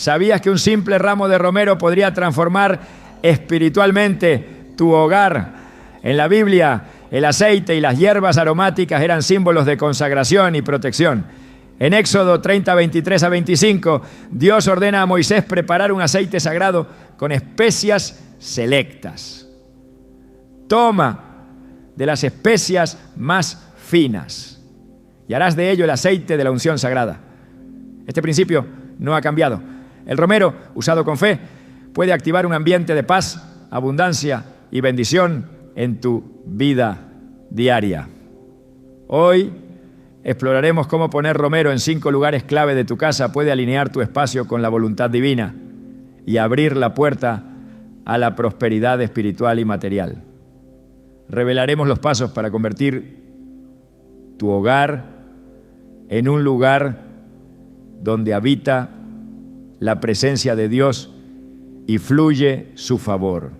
¿Sabías que un simple ramo de romero podría transformar espiritualmente tu hogar? En la Biblia, el aceite y las hierbas aromáticas eran símbolos de consagración y protección. En Éxodo 30, 23 a 25, Dios ordena a Moisés preparar un aceite sagrado con especias selectas. Toma de las especias más finas y harás de ello el aceite de la unción sagrada. Este principio no ha cambiado. El romero, usado con fe, puede activar un ambiente de paz, abundancia y bendición en tu vida diaria. Hoy exploraremos cómo poner romero en 5 lugares clave de tu casa puede alinear tu espacio con la voluntad divina y abrir la puerta a la prosperidad espiritual y material. Revelaremos los pasos para convertir tu hogar en un lugar donde habita la presencia de Dios y fluye su favor.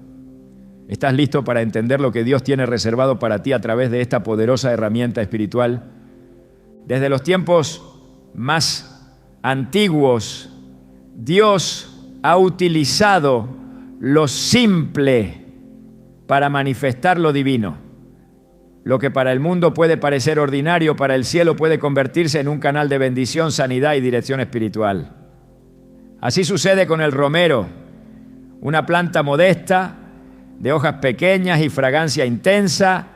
¿Estás listo para entender lo que Dios tiene reservado para ti a través de esta poderosa herramienta espiritual? Desde los tiempos más antiguos, Dios ha utilizado lo simple para manifestar lo divino. Lo que para el mundo puede parecer ordinario, para el cielo puede convertirse en un canal de bendición, sanidad y dirección espiritual. Así sucede con el romero, una planta modesta, de hojas pequeñas y fragancia intensa,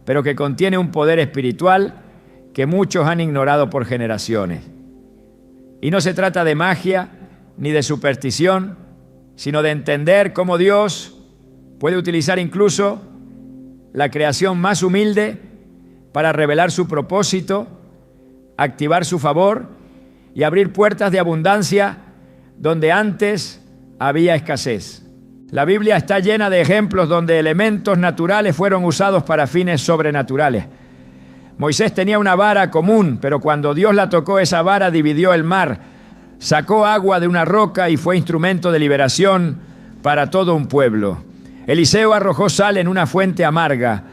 pero que contiene un poder espiritual que muchos han ignorado por generaciones. Y no se trata de magia ni de superstición, sino de entender cómo Dios puede utilizar incluso la creación más humilde para revelar su propósito, activar su favor y abrir puertas de abundancia donde antes había escasez. La Biblia está llena de ejemplos donde elementos naturales fueron usados para fines sobrenaturales. Moisés tenía una vara común, pero cuando Dios la tocó, esa vara dividió el mar, sacó agua de una roca y fue instrumento de liberación para todo un pueblo. Eliseo arrojó sal en una fuente amarga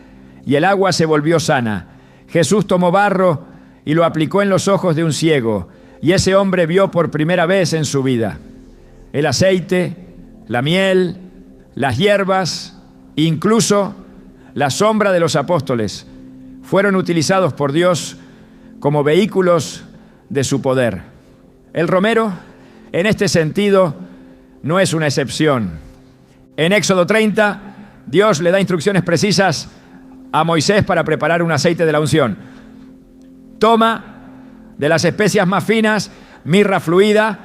y el agua se volvió sana. Jesús tomó barro y lo aplicó en los ojos de un ciego, y ese hombre vio por primera vez en su vida. El aceite, la miel, las hierbas, incluso la sombra de los apóstoles, fueron utilizados por Dios como vehículos de su poder. El romero, en este sentido, no es una excepción. En Éxodo 30, Dios le da instrucciones precisas a Moisés para preparar un aceite de la unción. Toma de las especias más finas, mirra fluida,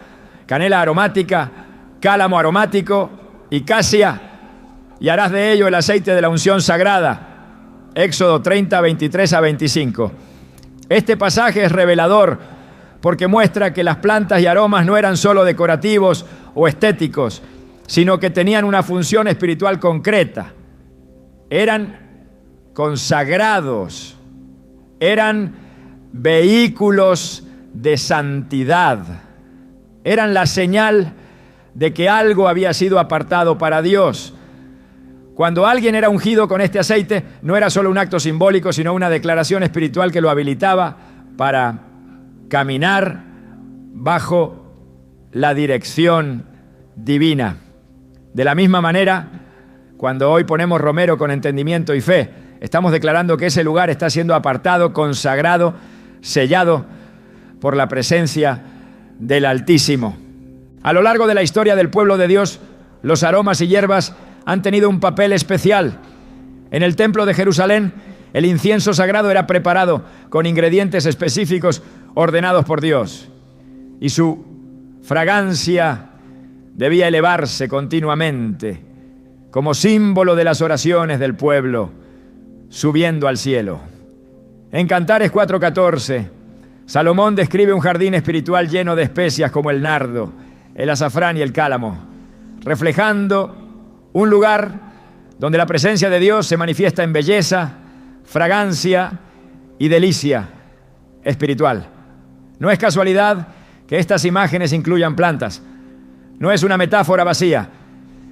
canela aromática, cálamo aromático y casia, y harás de ello el aceite de la unción sagrada. Éxodo 30, 23 a 25. Este pasaje es revelador porque muestra que las plantas y aromas no eran solo decorativos o estéticos, sino que tenían una función espiritual concreta. Eran consagrados, eran vehículos de santidad, eran la señal de que algo había sido apartado para Dios. Cuando alguien era ungido con este aceite, no era solo un acto simbólico, sino una declaración espiritual que lo habilitaba para caminar bajo la dirección divina. De la misma manera, cuando hoy ponemos romero con entendimiento y fe, estamos declarando que ese lugar está siendo apartado, consagrado, sellado por la presencia del Altísimo. A lo largo de la historia del pueblo de Dios, los aromas y hierbas han tenido un papel especial. En el templo de Jerusalén, el incienso sagrado era preparado con ingredientes específicos ordenados por Dios, y su fragancia debía elevarse continuamente como símbolo de las oraciones del pueblo, subiendo al cielo. En Cantares 4:14, Salomón describe un jardín espiritual lleno de especias como el nardo, el azafrán y el cálamo, reflejando un lugar donde la presencia de Dios se manifiesta en belleza, fragancia y delicia espiritual. No es casualidad que estas imágenes incluyan plantas. No es una metáfora vacía.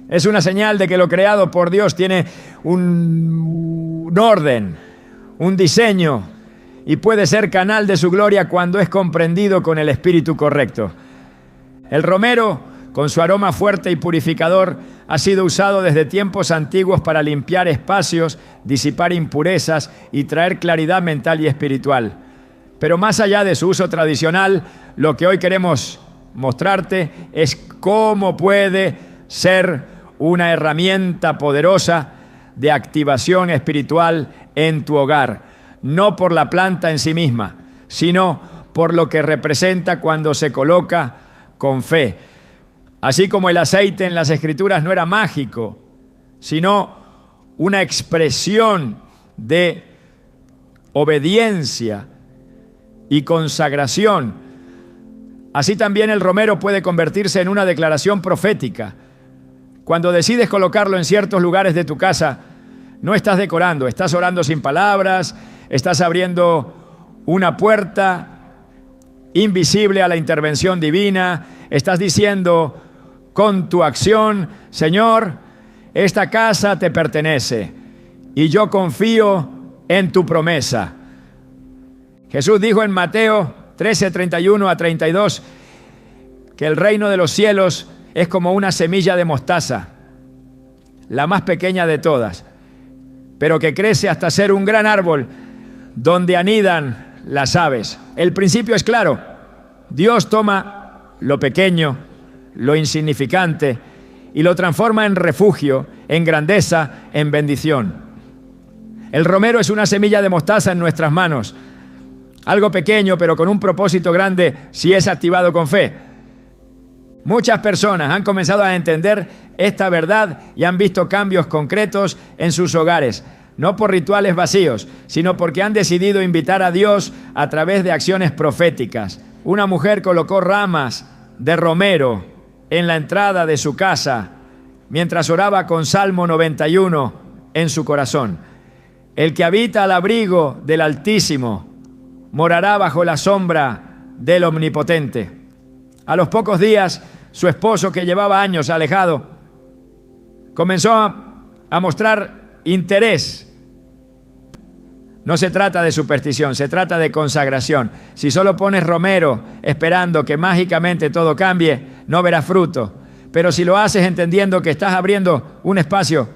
Es una señal de que lo creado por Dios tiene un orden, un diseño, y puede ser canal de su gloria cuando es comprendido con el espíritu correcto. El romero, con su aroma fuerte y purificador, ha sido usado desde tiempos antiguos para limpiar espacios, disipar impurezas y traer claridad mental y espiritual. Pero más allá de su uso tradicional, lo que hoy queremos mostrarte es cómo puede ser una herramienta poderosa de activación espiritual en tu hogar, no por la planta en sí misma, sino por lo que representa cuando se coloca con fe. Así como el aceite en las Escrituras no era mágico, sino una expresión de obediencia y consagración, así también el romero puede convertirse en una declaración profética. Cuando decides colocarlo en ciertos lugares de tu casa, no estás decorando, estás orando sin palabras, estás abriendo una puerta invisible a la intervención divina, estás diciendo con tu acción: Señor, esta casa te pertenece y yo confío en tu promesa. Jesús dijo en Mateo 13, 31 a 32 que el reino de los cielos es como una semilla de mostaza, la más pequeña de todas, pero que crece hasta ser un gran árbol donde anidan las aves. El principio es claro: Dios toma lo pequeño, lo insignificante, y lo transforma en refugio, en grandeza, en bendición. El romero es una semilla de mostaza en nuestras manos, algo pequeño pero con un propósito grande si es activado con fe. Muchas personas han comenzado a entender esta verdad y han visto cambios concretos en sus hogares, no por rituales vacíos, sino porque han decidido invitar a Dios a través de acciones proféticas. Una mujer colocó ramas de romero en la entrada de su casa mientras oraba con Salmo 91 en su corazón. El que habita al abrigo del Altísimo morará bajo la sombra del Omnipotente. A los pocos días, su esposo, que llevaba años alejado, comenzó a mostrar interés. No se trata de superstición, se trata de consagración. Si solo pones romero esperando que mágicamente todo cambie, no verás fruto. Pero si lo haces entendiendo que estás abriendo un espacio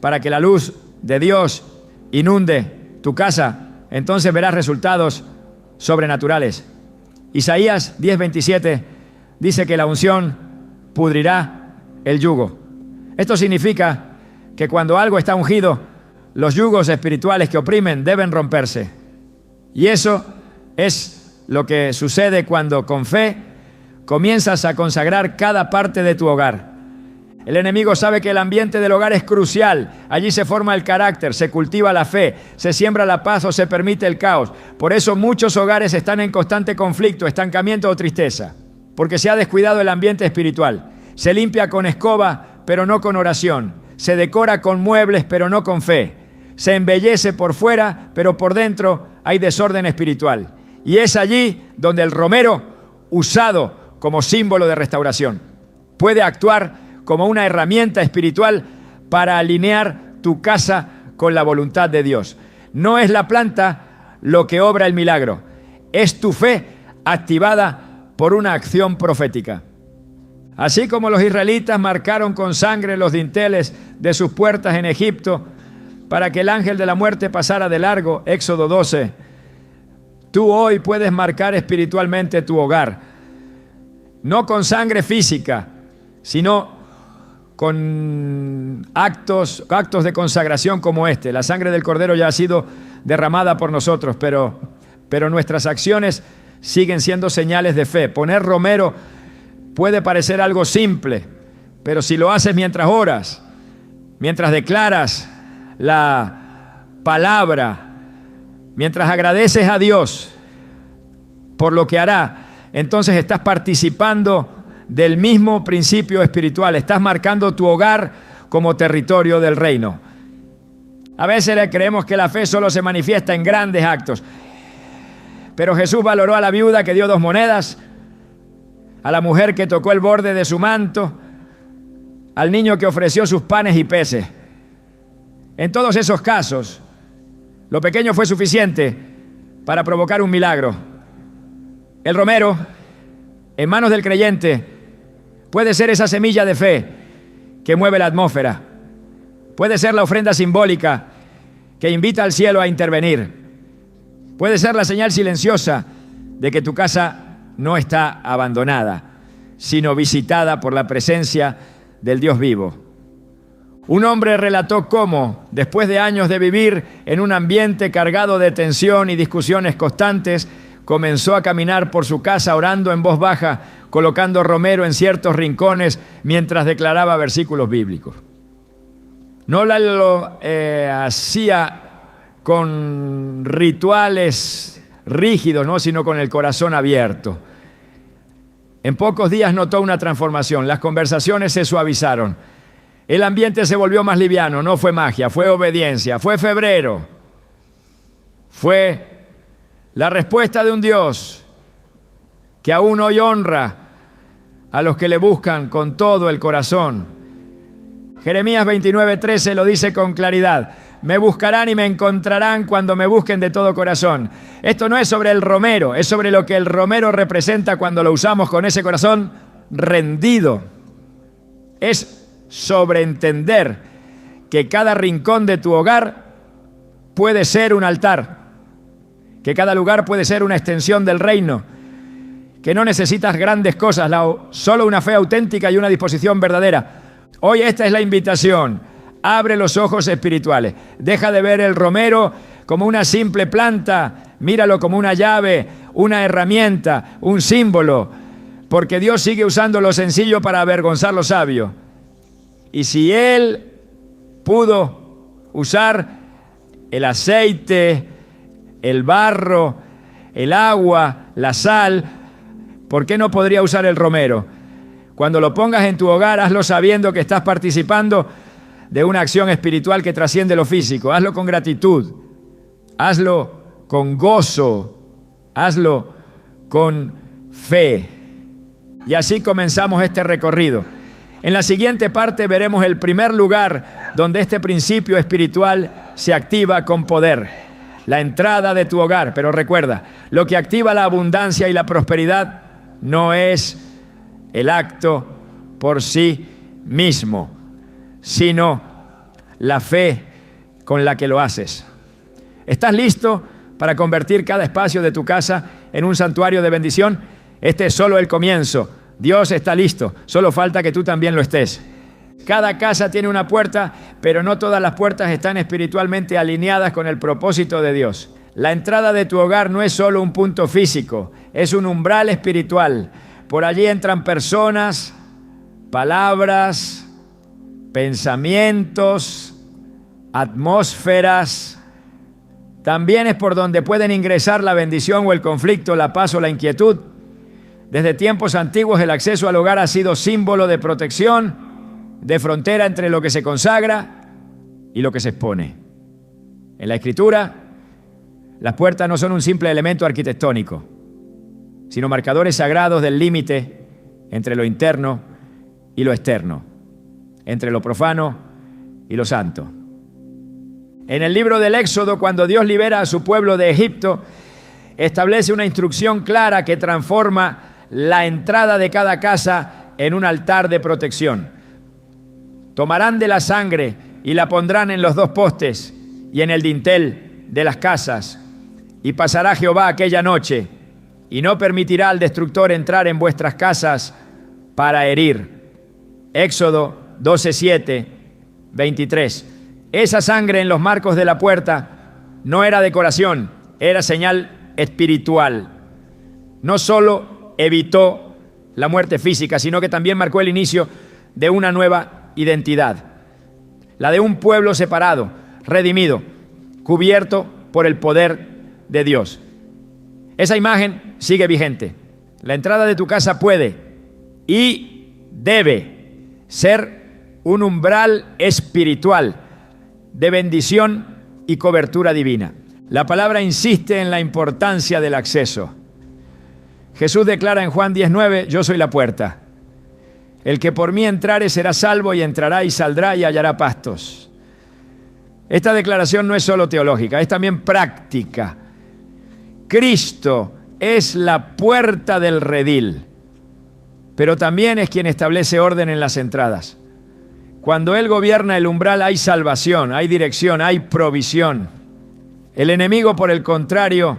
para que la luz de Dios inunde tu casa, entonces verás resultados sobrenaturales. Isaías 10:27 dice que la unción pudrirá el yugo. Esto significa que cuando algo está ungido, los yugos espirituales que oprimen deben romperse. Y eso es lo que sucede cuando con fe comienzas a consagrar cada parte de tu hogar. El enemigo sabe que el ambiente del hogar es crucial. Allí se forma el carácter, se cultiva la fe, se siembra la paz o se permite el caos. Por eso muchos hogares están en constante conflicto, estancamiento o tristeza, porque se ha descuidado el ambiente espiritual. Se limpia con escoba, pero no con oración. Se decora con muebles, pero no con fe. Se embellece por fuera, pero por dentro hay desorden espiritual. Y es allí donde el romero, usado como símbolo de restauración, puede actuar como una herramienta espiritual para alinear tu casa con la voluntad de Dios. No es la planta lo que obra el milagro, es tu fe activada por una acción profética. Así como los israelitas marcaron con sangre los dinteles de sus puertas en Egipto para que el ángel de la muerte pasara de largo, Éxodo 12, tú hoy puedes marcar espiritualmente tu hogar, no con sangre física, sino con actos de consagración como este. La sangre del Cordero ya ha sido derramada por nosotros, pero nuestras acciones siguen siendo señales de fe. Poner romero puede parecer algo simple, pero si lo haces mientras oras, mientras declaras la palabra, mientras agradeces a Dios por lo que hará, entonces estás participando del mismo principio espiritual, estás marcando tu hogar como territorio del reino. A veces le creemos que la fe solo se manifiesta en grandes actos, pero Jesús valoró a la viuda que dio 2 monedas, a la mujer que tocó el borde de su manto, al niño que ofreció sus panes y peces. En todos esos casos, lo pequeño fue suficiente para provocar un milagro. El romero, en manos del creyente, Puede ser esa semilla de fe que mueve la atmósfera. Puede ser la ofrenda simbólica que invita al cielo a intervenir. Puede ser la señal silenciosa de que tu casa no está abandonada, sino visitada por la presencia del Dios vivo. Un hombre relató cómo, después de años de vivir en un ambiente cargado de tensión y discusiones constantes, comenzó a caminar por su casa orando en voz baja, colocando romero en ciertos rincones mientras declaraba versículos bíblicos. No lo hacía con rituales rígidos, ¿no?, sino con el corazón abierto. En pocos días notó una transformación. Las conversaciones se suavizaron. El ambiente se volvió más liviano. No fue magia, fue obediencia, fue febrero. Fue la respuesta de un Dios que aún hoy honra a los que le buscan con todo el corazón. Jeremías 29:13 lo dice con claridad: me buscarán y me encontrarán cuando me busquen de todo corazón. Esto no es sobre el romero, es sobre lo que el romero representa cuando lo usamos con ese corazón rendido. Es sobre entender que cada rincón de tu hogar puede ser un altar, que cada lugar puede ser una extensión del reino, que no necesitas grandes cosas, solo una fe auténtica y una disposición verdadera. Hoy esta es la invitación. Abre los ojos espirituales. Deja de ver el romero como una simple planta. Míralo como una llave, una herramienta, un símbolo. Porque Dios sigue usando lo sencillo para avergonzar lo sabio. Y si Él pudo usar el aceite, el barro, el agua, la sal, ¿por qué no podría usar el romero? Cuando lo pongas en tu hogar, hazlo sabiendo que estás participando de una acción espiritual que trasciende lo físico. Hazlo con gratitud, hazlo con gozo, hazlo con fe. Y así comenzamos este recorrido. En la siguiente parte veremos el primer lugar donde este principio espiritual se activa con poder: la entrada de tu hogar. Pero recuerda, lo que activa la abundancia y la prosperidad no es el acto por sí mismo, sino la fe con la que lo haces. ¿Estás listo para convertir cada espacio de tu casa en un santuario de bendición? Este es solo el comienzo. Dios está listo, solo falta que tú también lo estés. Cada casa tiene una puerta, pero no todas las puertas están espiritualmente alineadas con el propósito de Dios. La entrada de tu hogar no es solo un punto físico, es un umbral espiritual. Por allí entran personas, palabras, pensamientos, atmósferas. También es por donde pueden ingresar la bendición o el conflicto, la paz o la inquietud. Desde tiempos antiguos el acceso al hogar ha sido símbolo de protección, de frontera entre lo que se consagra y lo que se expone. En la Escritura, las puertas no son un simple elemento arquitectónico, sino marcadores sagrados del límite entre lo interno y lo externo, entre lo profano y lo santo. En el libro del Éxodo, cuando Dios libera a su pueblo de Egipto, establece una instrucción clara que transforma la entrada de cada casa en un altar de protección. Tomarán de la sangre y la pondrán en los dos postes y en el dintel de las casas, y pasará Jehová aquella noche y no permitirá al destructor entrar en vuestras casas para herir. Éxodo 12:7, 23. Esa sangre en los marcos de la puerta no era decoración, era señal espiritual. No solo evitó la muerte física, sino que también marcó el inicio de una nueva identidad, la de un pueblo separado, redimido, cubierto por el poder de Dios. Esa imagen sigue vigente. La entrada de tu casa puede y debe ser un umbral espiritual de bendición y cobertura divina. La palabra insiste en la importancia del acceso. Jesús declara en Juan 10:9: yo soy la puerta. El que por mí entrare será salvo, y entrará y saldrá y hallará pastos. Esta declaración no es solo teológica, es también práctica. Cristo es la puerta del redil. pero también es quien establece orden en las entradas. Cuando Él gobierna el umbral hay salvación, hay dirección, hay provisión. El enemigo, por el contrario,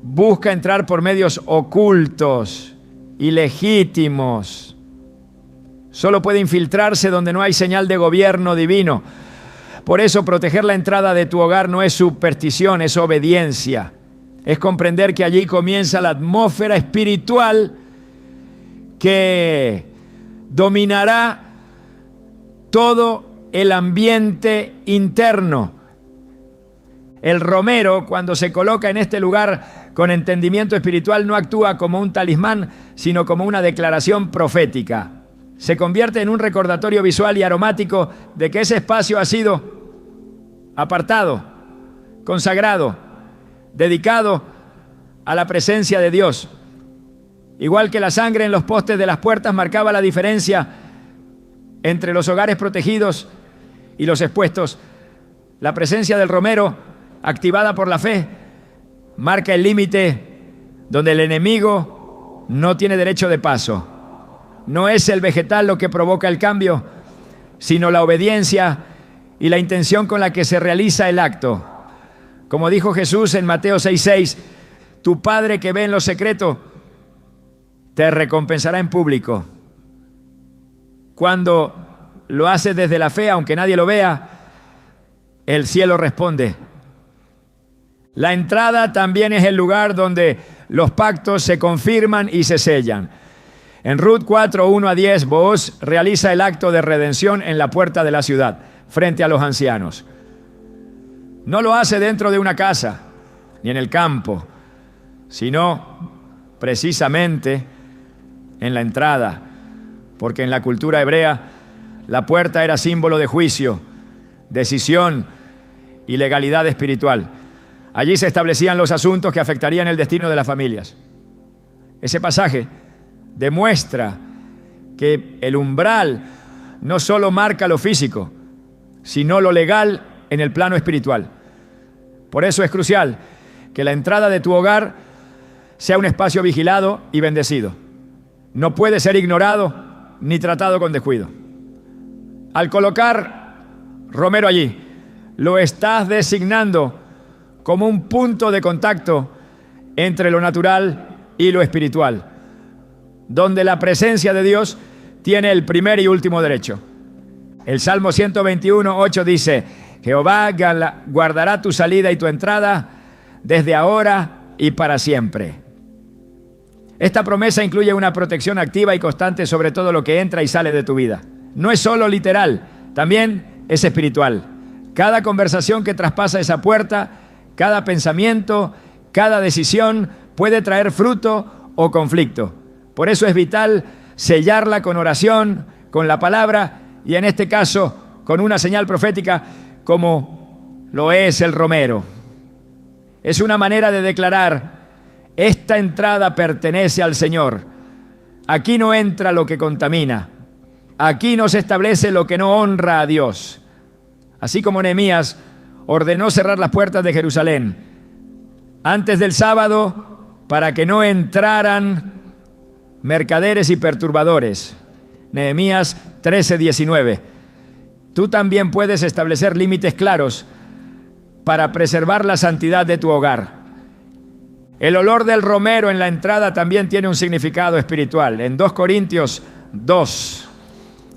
busca entrar por medios ocultos, ilegítimos. Solo puede infiltrarse donde no hay señal de gobierno divino. Por eso proteger la entrada de tu hogar no es superstición, es obediencia. Es comprender que allí comienza la atmósfera espiritual que dominará todo el ambiente interno. El romero, cuando se coloca en este lugar con entendimiento espiritual, no actúa como un talismán, sino como una declaración profética. Se convierte en un recordatorio visual y aromático de que ese espacio ha sido apartado, consagrado, dedicado a la presencia de Dios. Igual que la sangre en los postes de las puertas marcaba la diferencia entre los hogares protegidos y los expuestos, la presencia del romero, activada por la fe, marca el límite donde el enemigo no tiene derecho de paso. No es el vegetal lo que provoca el cambio, sino la obediencia y la intención con la que se realiza el acto. Como dijo Jesús en Mateo 6:6, tu Padre que ve en lo secreto te recompensará en público. Cuando lo haces desde la fe, aunque nadie lo vea, el cielo responde. La entrada también es el lugar donde los pactos se confirman y se sellan. En Ruth 4, 1-10, Booz realiza el acto de redención en la puerta de la ciudad, frente a los ancianos. No lo hace dentro de una casa, ni en el campo, sino precisamente en la entrada, porque en la cultura hebrea la puerta era símbolo de juicio, decisión y legalidad espiritual. Allí se establecían los asuntos que afectarían el destino de las familias. Ese pasaje demuestra que el umbral no solo marca lo físico, sino lo legal en el plano espiritual. Por eso es crucial que la entrada de tu hogar sea un espacio vigilado y bendecido. No puede ser ignorado ni tratado con descuido. Al colocar romero allí, lo estás designando como un punto de contacto entre lo natural y lo espiritual, donde la presencia de Dios tiene el primer y último derecho. El Salmo 121, 8 dice, Jehová guardará tu salida y tu entrada desde ahora y para siempre. Esta promesa incluye una protección activa y constante sobre todo lo que entra y sale de tu vida. No es solo literal, también es espiritual. Cada conversación que traspasa esa puerta, cada pensamiento, cada decisión puede traer fruto o conflicto. Por eso es vital sellarla con oración, con la palabra y en este caso con una señal profética como lo es el romero. Es una manera de declarar: esta entrada pertenece al Señor. Aquí no entra lo que contamina. Aquí no se establece lo que no honra a Dios. Así como Nehemías ordenó cerrar las puertas de Jerusalén antes del sábado para que no entraran mercaderes y perturbadores. Nehemías 13:19. Tú también puedes establecer límites claros para preservar la santidad de tu hogar. El olor del romero en la entrada también tiene un significado espiritual. En 2 Corintios 2,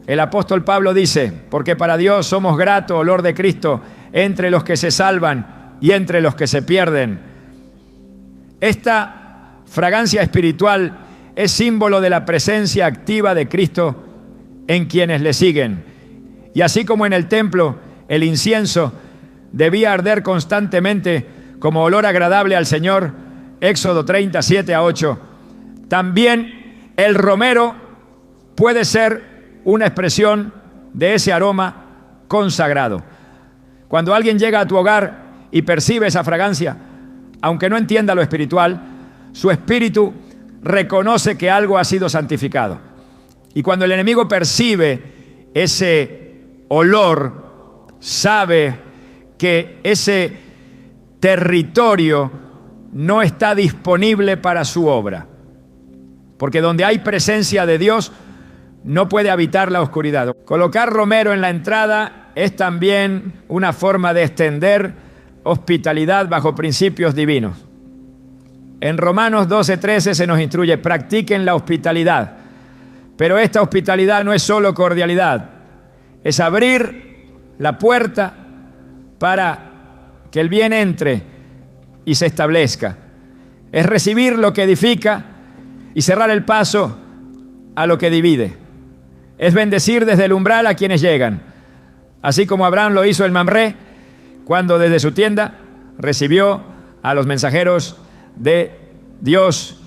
el apóstol Pablo dice, porque para Dios somos grato olor de Cristo entre los que se salvan y entre los que se pierden. Esta fragancia espiritual es símbolo de la presencia activa de Cristo en quienes le siguen. Y así como en el templo, el incienso debía arder constantemente como olor agradable al Señor, Éxodo 37-8, también el romero puede ser una expresión de ese aroma consagrado. Cuando alguien llega a tu hogar y percibe esa fragancia, aunque no entienda lo espiritual, su espíritu reconoce que algo ha sido santificado. Y cuando el enemigo percibe ese olor, sabe que ese territorio no está disponible para su obra. porque donde hay presencia de Dios no puede habitar la oscuridad. Colocar romero en la entrada es también una forma de extender hospitalidad bajo principios divinos. En Romanos 12:13 se nos instruye: practiquen la hospitalidad. Pero esta hospitalidad no es solo cordialidad, es abrir la puerta para que el bien entre y se establezca. Es recibir lo que edifica y cerrar el paso a lo que divide. Es bendecir desde el umbral a quienes llegan, así como Abraham lo hizo en Mamré, cuando desde su tienda recibió a los mensajeros de Dios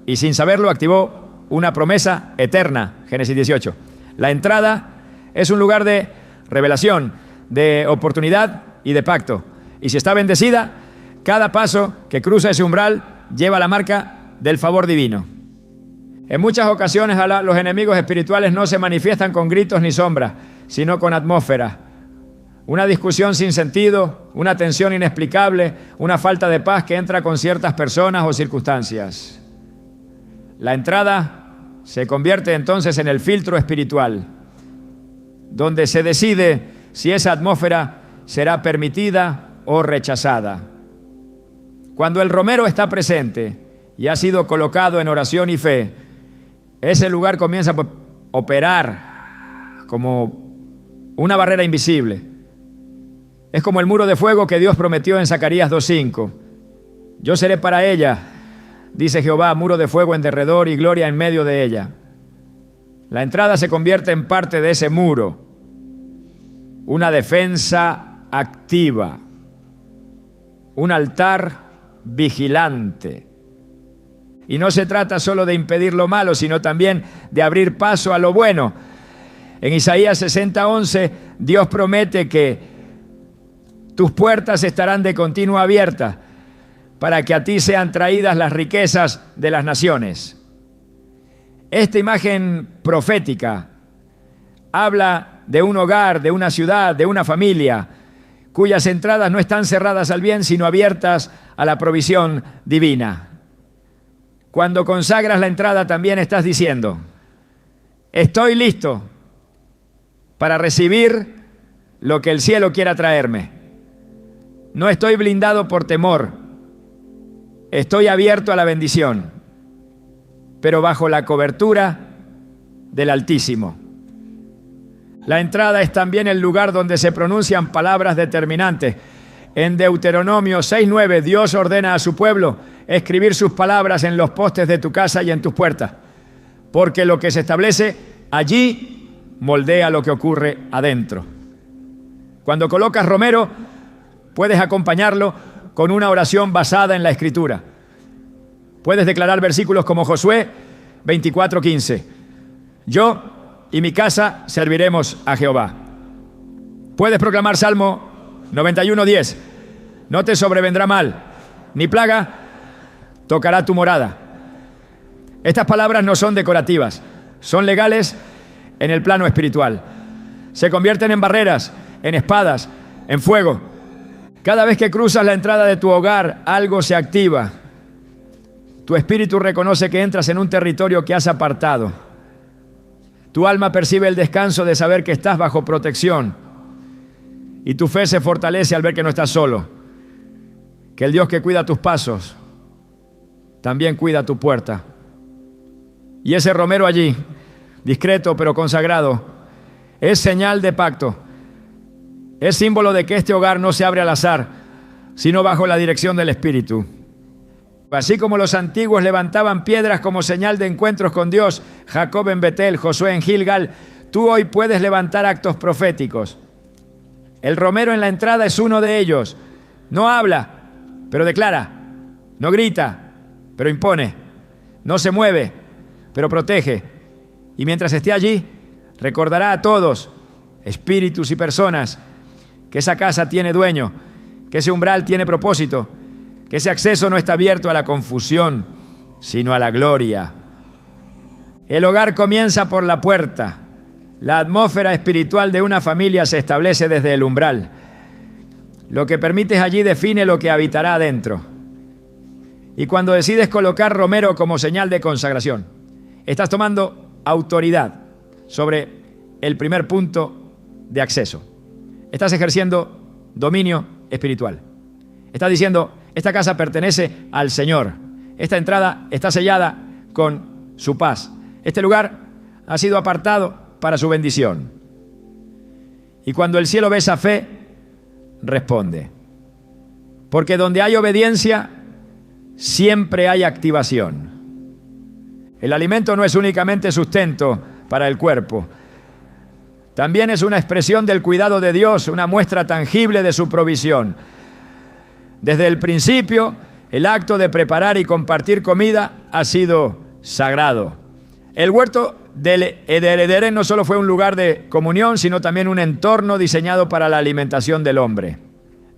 y sin saberlo activó una promesa eterna. Génesis 18. La entrada es un lugar de revelación, de oportunidad y de pacto. Y si está bendecida, cada paso que cruza ese umbral lleva la marca del favor divino. En muchas ocasiones los enemigos espirituales no se manifiestan con gritos ni sombras, sino con atmósfera. Una discusión sin sentido, una tensión inexplicable, una falta de paz que entra con ciertas personas o circunstancias. La entrada se convierte entonces en el filtro espiritual, donde se decide si esa atmósfera será permitida o rechazada. Cuando el romero está presente y ha sido colocado en oración y fe, ese lugar comienza a operar como una barrera invisible. Es como el muro de fuego que Dios prometió en Zacarías 2:5. Yo seré para ella, dice Jehová, muro de fuego en derredor y gloria en medio de ella. La entrada se convierte en parte de ese muro, una defensa activa, un altar vigilante. Y no se trata solo de impedir lo malo, sino también de abrir paso a lo bueno. En Isaías 60:11, Dios promete que tus puertas estarán de continuo abiertas para que a ti sean traídas las riquezas de las naciones. Esta imagen profética habla de un hogar, de una ciudad, de una familia, cuyas entradas no están cerradas al bien, sino abiertas a la provisión divina. Cuando consagras la entrada, también estás diciendo: estoy listo para recibir lo que el cielo quiera traerme. No estoy blindado por temor, estoy abierto a la bendición, pero bajo la cobertura del Altísimo. La entrada es también el lugar donde se pronuncian palabras determinantes. En Deuteronomio 6:9, Dios ordena a su pueblo escribir sus palabras en los postes de tu casa y en tus puertas, porque lo que se establece allí moldea lo que ocurre adentro. Cuando colocas romero, puedes acompañarlo con una oración basada en la Escritura. Puedes declarar versículos como Josué 24:15. Yo y mi casa serviremos a Jehová. Puedes proclamar Salmo 91:10. No te sobrevendrá mal, ni plaga tocará tu morada. Estas palabras no son decorativas, son legales en el plano espiritual. Se convierten en barreras, en espadas, en fuego. Cada vez que cruzas la entrada de tu hogar, algo se activa. Tu espíritu reconoce que entras en un territorio que has apartado. Tu alma percibe el descanso de saber que estás bajo protección. Y tu fe se fortalece al ver que no estás solo. Que el Dios que cuida tus pasos también cuida tu puerta. Y ese romero allí, discreto pero consagrado, es señal de pacto. Es símbolo de que este hogar no se abre al azar, sino bajo la dirección del Espíritu. Así como los antiguos levantaban piedras como señal de encuentros con Dios, Jacob en Betel, Josué en Gilgal, tú hoy puedes levantar actos proféticos. El romero en la entrada es uno de ellos. No habla, pero declara. No grita, pero impone. No se mueve, pero protege. Y mientras esté allí, recordará a todos, espíritus y personas, que esa casa tiene dueño, que ese umbral tiene propósito, que ese acceso no está abierto a la confusión, sino a la gloria. El hogar comienza por la puerta. La atmósfera espiritual de una familia se establece desde el umbral. Lo que permites allí define lo que habitará adentro. Y cuando decides colocar romero como señal de consagración, Estás tomando autoridad sobre el primer punto de acceso. Estás ejerciendo dominio espiritual. Estás diciendo, esta casa pertenece al Señor. Esta entrada está sellada con su paz. Este lugar ha sido apartado para su bendición. Y cuando el cielo ve esa fe, responde. Porque donde hay obediencia, siempre hay activación. El alimento no es únicamente sustento para el cuerpo. También es una expresión del cuidado de Dios, una muestra tangible de su provisión. Desde el principio, el acto de preparar y compartir comida ha sido sagrado. El huerto del Edén no solo fue un lugar de comunión, sino también un entorno diseñado para la alimentación del hombre.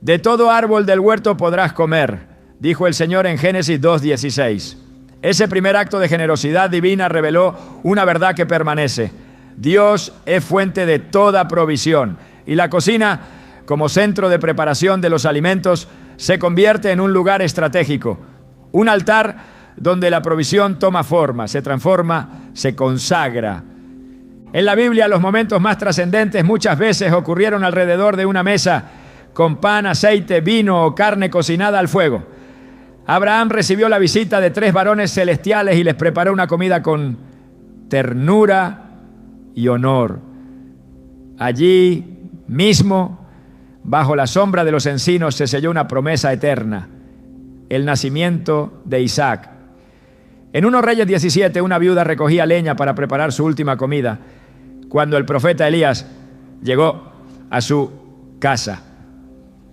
De todo árbol del huerto podrás comer, dijo el Señor en Génesis 2:16. Ese primer acto de generosidad divina reveló una verdad que permanece. Dios es fuente de toda provisión y la cocina, como centro de preparación de los alimentos, se convierte en un lugar estratégico, un altar donde la provisión toma forma, se transforma, se consagra. En la Biblia, los momentos más trascendentes muchas veces ocurrieron alrededor de una mesa con pan, aceite, vino o carne cocinada al fuego. Abraham recibió la visita de 3 varones celestiales y les preparó una comida con ternura y honor. Allí mismo, bajo la sombra de los encinos, se selló una promesa eterna, el nacimiento de Isaac. En 1 Reyes 17, una viuda recogía leña para preparar su última comida, cuando el profeta Elías llegó a su casa.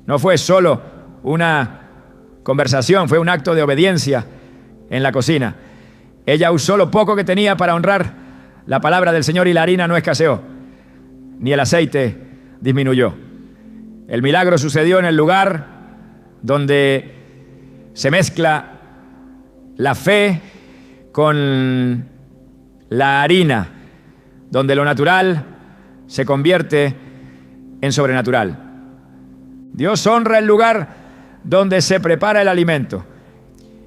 No fue solo una conversación, fue un acto de obediencia en la cocina. Ella usó lo poco que tenía para honrar la palabra del Señor y la harina no escaseó, ni el aceite disminuyó. El milagro sucedió en el lugar donde se mezcla la fe con la harina, donde lo natural se convierte en sobrenatural. Dios honra el lugar donde se prepara el alimento.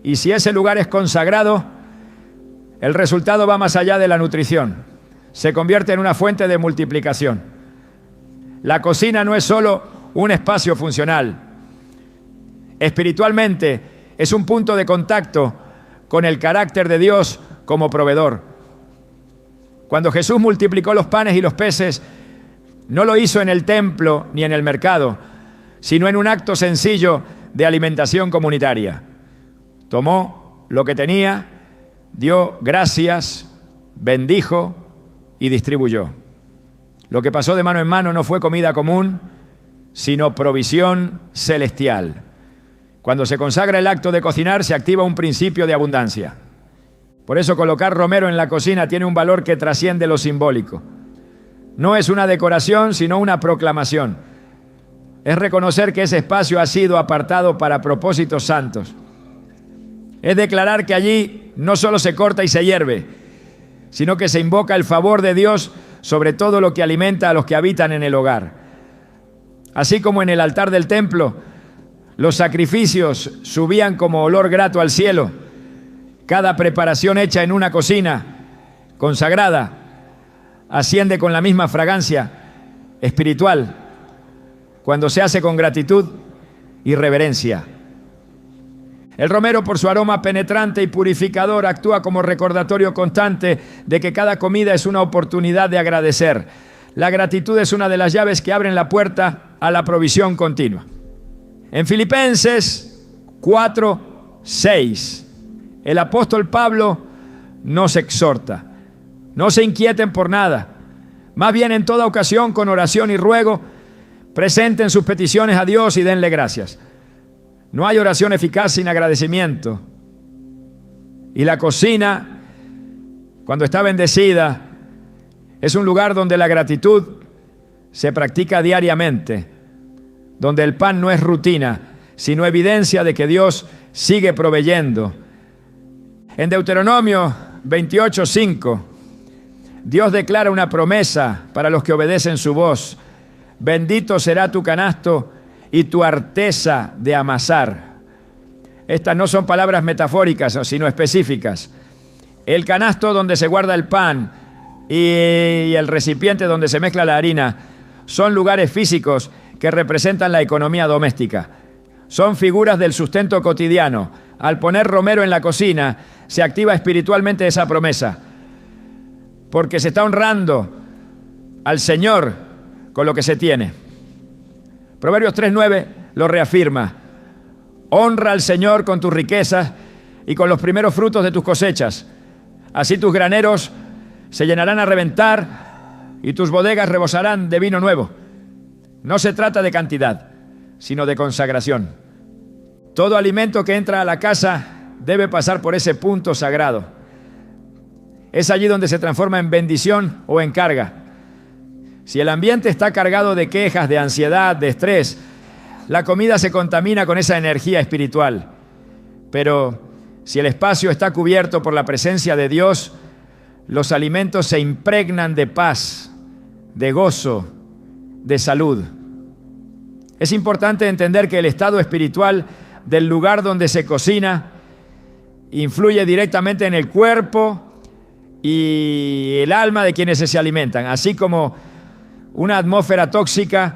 Y si ese lugar es consagrado, el resultado va más allá de la nutrición. Se convierte en una fuente de multiplicación. La cocina no es solo un espacio funcional. Espiritualmente es un punto de contacto con el carácter de Dios como proveedor. Cuando Jesús multiplicó los panes y los peces, no lo hizo en el templo ni en el mercado, sino en un acto sencillo de alimentación comunitaria. Tomó lo que tenía, dio gracias, bendijo y distribuyó. Lo que pasó de mano en mano no fue comida común, sino provisión celestial. Cuando se consagra el acto de cocinar, se activa un principio de abundancia. Por eso colocar romero en la cocina tiene un valor que trasciende lo simbólico. No es una decoración, sino una proclamación. Es reconocer que ese espacio ha sido apartado para propósitos santos. Es declarar que allí no solo se corta y se hierve, sino que se invoca el favor de Dios sobre todo lo que alimenta a los que habitan en el hogar. Así como en el altar del templo, los sacrificios subían como olor grato al cielo, cada preparación hecha en una cocina consagrada asciende con la misma fragancia espiritual cuando se hace con gratitud y reverencia. El romero, por su aroma penetrante y purificador, actúa como recordatorio constante de que cada comida es una oportunidad de agradecer. La gratitud es una de las llaves que abren la puerta a la provisión continua. En Filipenses 4:6, el apóstol Pablo nos exhorta: no se inquieten por nada, más bien en toda ocasión con oración y ruego presenten sus peticiones a Dios y denle gracias. No hay oración eficaz sin agradecimiento. Y la cocina, cuando está bendecida, es un lugar donde la gratitud se practica diariamente, donde el pan no es rutina, sino evidencia de que Dios sigue proveyendo. En Deuteronomio 28:5, Dios declara una promesa para los que obedecen su voz: bendito será tu canasto y tu arteza de amasar. Estas no son palabras metafóricas, sino específicas. El canasto donde se guarda el pan y el recipiente donde se mezcla la harina son lugares físicos que representan la economía doméstica. Son figuras del sustento cotidiano. Al poner romero en la cocina, se activa espiritualmente esa promesa, porque se está honrando al Señor con lo que se tiene. Proverbios 3:9 lo reafirma. Honra al Señor con tus riquezas y con los primeros frutos de tus cosechas. Así tus graneros se llenarán a reventar y tus bodegas rebosarán de vino nuevo. No se trata de cantidad, sino de consagración. Todo alimento que entra a la casa debe pasar por ese punto sagrado. Es allí donde se transforma en bendición o en carga. Si el ambiente está cargado de quejas, de ansiedad, de estrés, la comida se contamina con esa energía espiritual. Pero si el espacio está cubierto por la presencia de Dios, los alimentos se impregnan de paz, de gozo, de salud. Es importante entender que el estado espiritual del lugar donde se cocina influye directamente en el cuerpo y el alma de quienes se alimentan, así como una atmósfera tóxica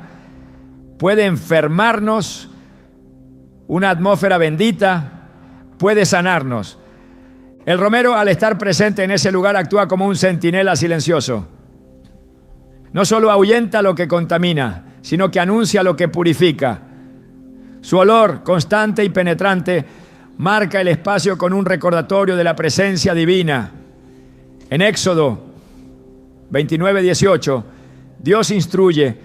puede enfermarnos, una atmósfera bendita puede sanarnos. El romero, al estar presente en ese lugar, actúa como un centinela silencioso. No solo ahuyenta lo que contamina, sino que anuncia lo que purifica. Su olor constante y penetrante marca el espacio con un recordatorio de la presencia divina. En Éxodo 29:18, Dios instruye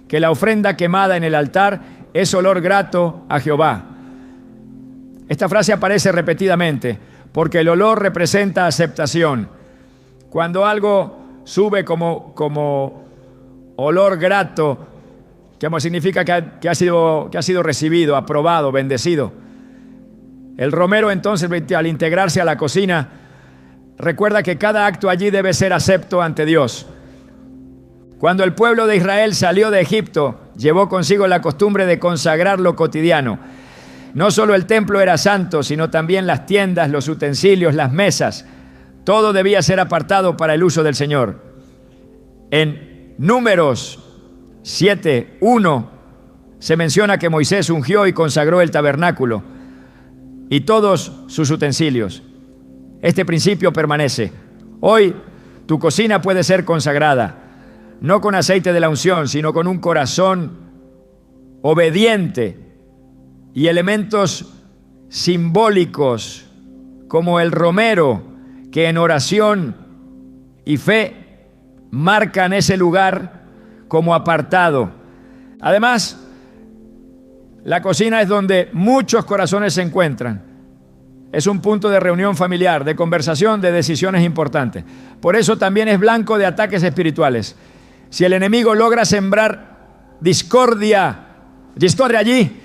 que la ofrenda quemada en el altar es olor grato a Jehová. Esta frase aparece repetidamente porque el olor representa aceptación. Cuando algo sube como olor grato, que significa que ha sido recibido, aprobado, bendecido. El romero entonces, al integrarse a la cocina, recuerda que cada acto allí debe ser acepto ante Dios. Cuando el pueblo de Israel salió de Egipto, llevó consigo la costumbre de consagrar lo cotidiano. No solo el templo era santo, sino también las tiendas, los utensilios, las mesas. Todo debía ser apartado para el uso del Señor. En Números 7:1 se menciona que Moisés ungió y consagró el tabernáculo y todos sus utensilios. Este principio permanece. Hoy tu cocina puede ser consagrada, no con aceite de la unción, sino con un corazón obediente y elementos simbólicos como el romero, que en oración y fe marcan ese lugar como apartado. Además, la cocina es donde muchos corazones se encuentran. Es un punto de reunión familiar, de conversación, de decisiones importantes. Por eso también es blanco de ataques espirituales. Si el enemigo logra sembrar discordia allí,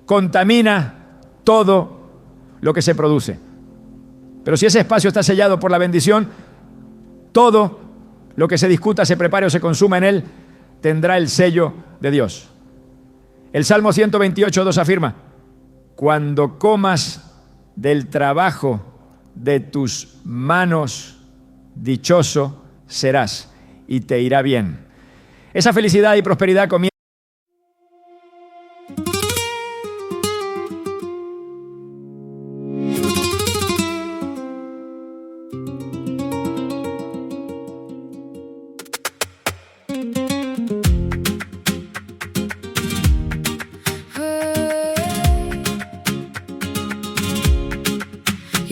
contamina todo lo que se produce. Pero si ese espacio está sellado por la bendición, todo lo que se discuta, se prepare o se consuma en él, tendrá el sello de Dios. El Salmo 128:2 afirma: cuando comas del trabajo de tus manos, dichoso serás y te irá bien. Esa felicidad y prosperidad comienza.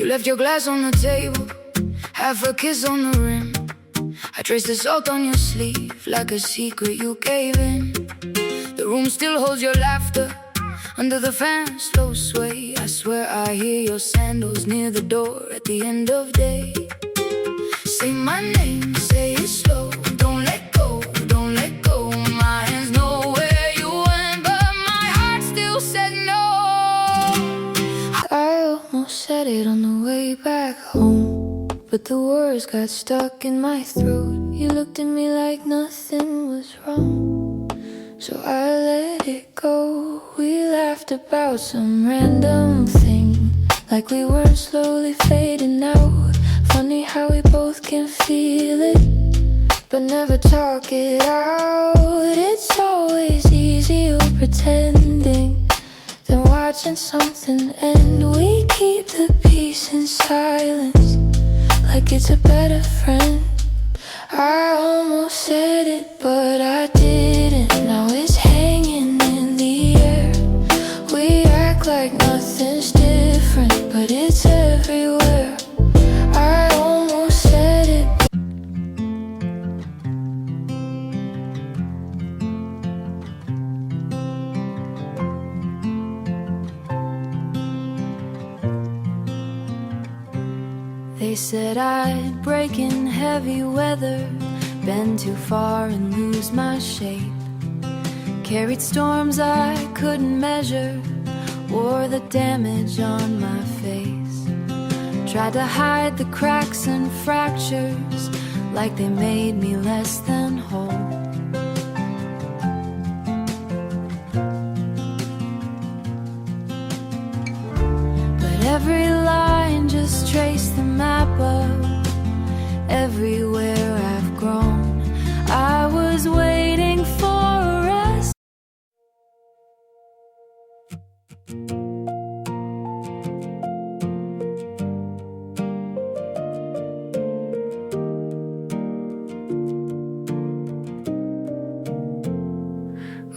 Left your glass on the table, half a kiss on the rim. I traced the salt on your sleeve like a secret you gave in. The room still holds your laughter under the fan, slow sway. I swear I hear your sandals near the door at the end of day. Say my name, say it slow. Don't let go, don't let go. My hands know where you went, but my heart still said no. I almost said it on the way back home, but the words got stuck in my throat. You looked at me like nothing was wrong, so I let it go. We laughed about some random thing, like we were slowly fading out. Funny how we both can feel it, but never talk it out. It's always easier pretending than watching something end. We keep the peace in silence, like it's a better friend. I almost said it, but I didn't. Now it's hanging in the air. We act like nothing's different, but it's everywhere. I almost said it. They said I'd break in heavy weather, bend too far and lose my shape. Carried storms I couldn't measure, wore the damage on my face. Tried to hide the cracks and fractures, like they made me less than whole. But every line just traced the map of everywhere I've grown. I was waiting for us.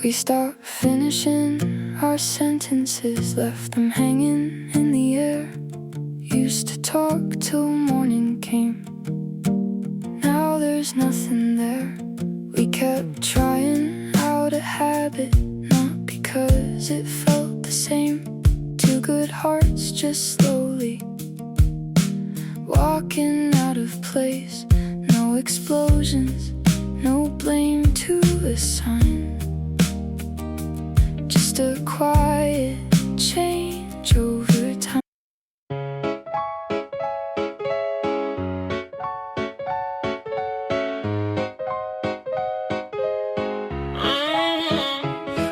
We stopped finishing our sentences, left them hanging in the air. Used to talk till morning came, now there's nothing there. We kept trying out a habit, not because it felt the same. Two good hearts just slowly walking out of place. No explosions, no blame to assign, just a quiet change over time.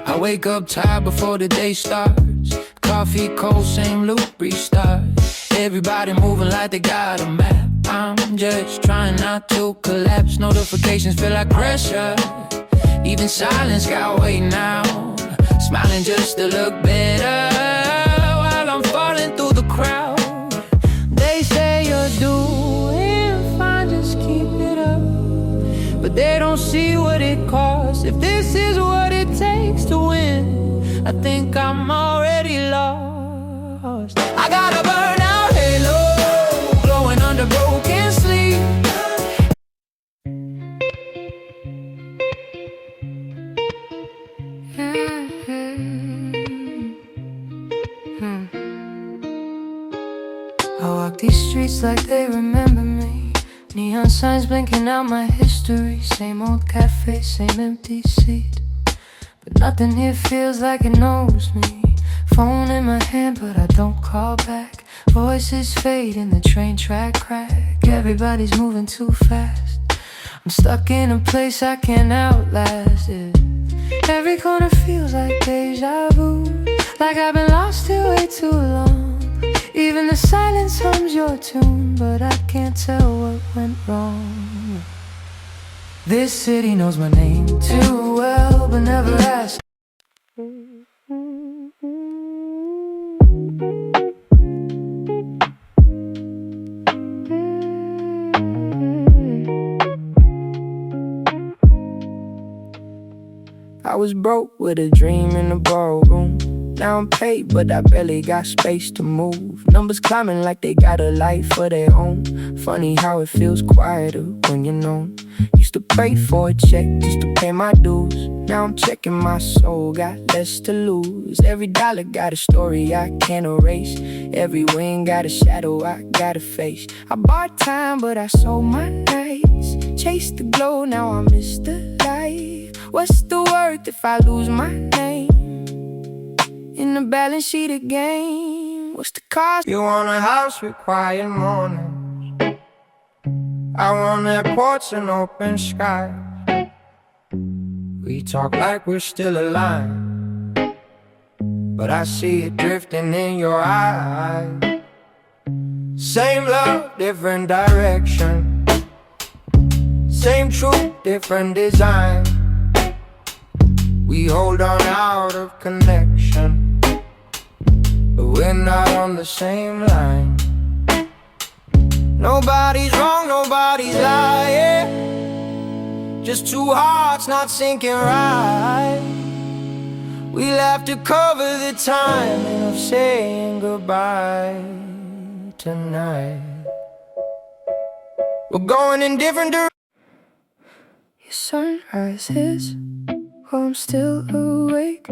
I wake up tired before the day starts. Coffee cold, same loop, restart. Everybody moving like they got a map. I'm just trying not to collapse. Notifications feel like pressure. Even silence got weight now. Smiling just to look better while I'm falling through the crowd. They say you're doing fine, just keep it up. But they don't see what it costs. If this is what it takes to win, I think I'm already lost. I got a burnout halo, glowing under broken sleep. I walk these streets like they remember me. Neon signs blinking out my history. Same old cafe, same empty seat, but nothing here feels like it knows me. Phone in my hand, but I don't call back. Voices fade in the train track crack. Everybody's moving too fast. I'm stuck in a place I can't outlast it. Every corner feels like deja vu, like I've been lost here way too long. Even the silence hums your tune, but I can't tell what went wrong. This city knows my name too well, but never asked. I was broke with a dream in the ballroom. Now I'm paid, but I barely got space to move. Numbers climbing like they got a life of their own. Funny how it feels quieter when you're known. Used to pray for a check just to pay my dues. Now I'm checking my soul, got less to lose. Every dollar got a story I can't erase. Every win got a shadow I gotta face. I bought time, but I sold my nights. Chased the glow, now I miss the light. What's the worth if I lose my name in the balance sheet again? What's the cost? You want a house with quiet mornings. I want airports and open skies. We talk like we're still alive, but I see it drifting in your eyes. Same love, different direction. Same truth, different design. We hold on out of connection, but we're not on the same line. Nobody's wrong, nobody's lying. Just two hearts not syncing right. We'll have to cover the timing of saying goodbye tonight. We're going in different directions. Your sunrise is while I'm still awake.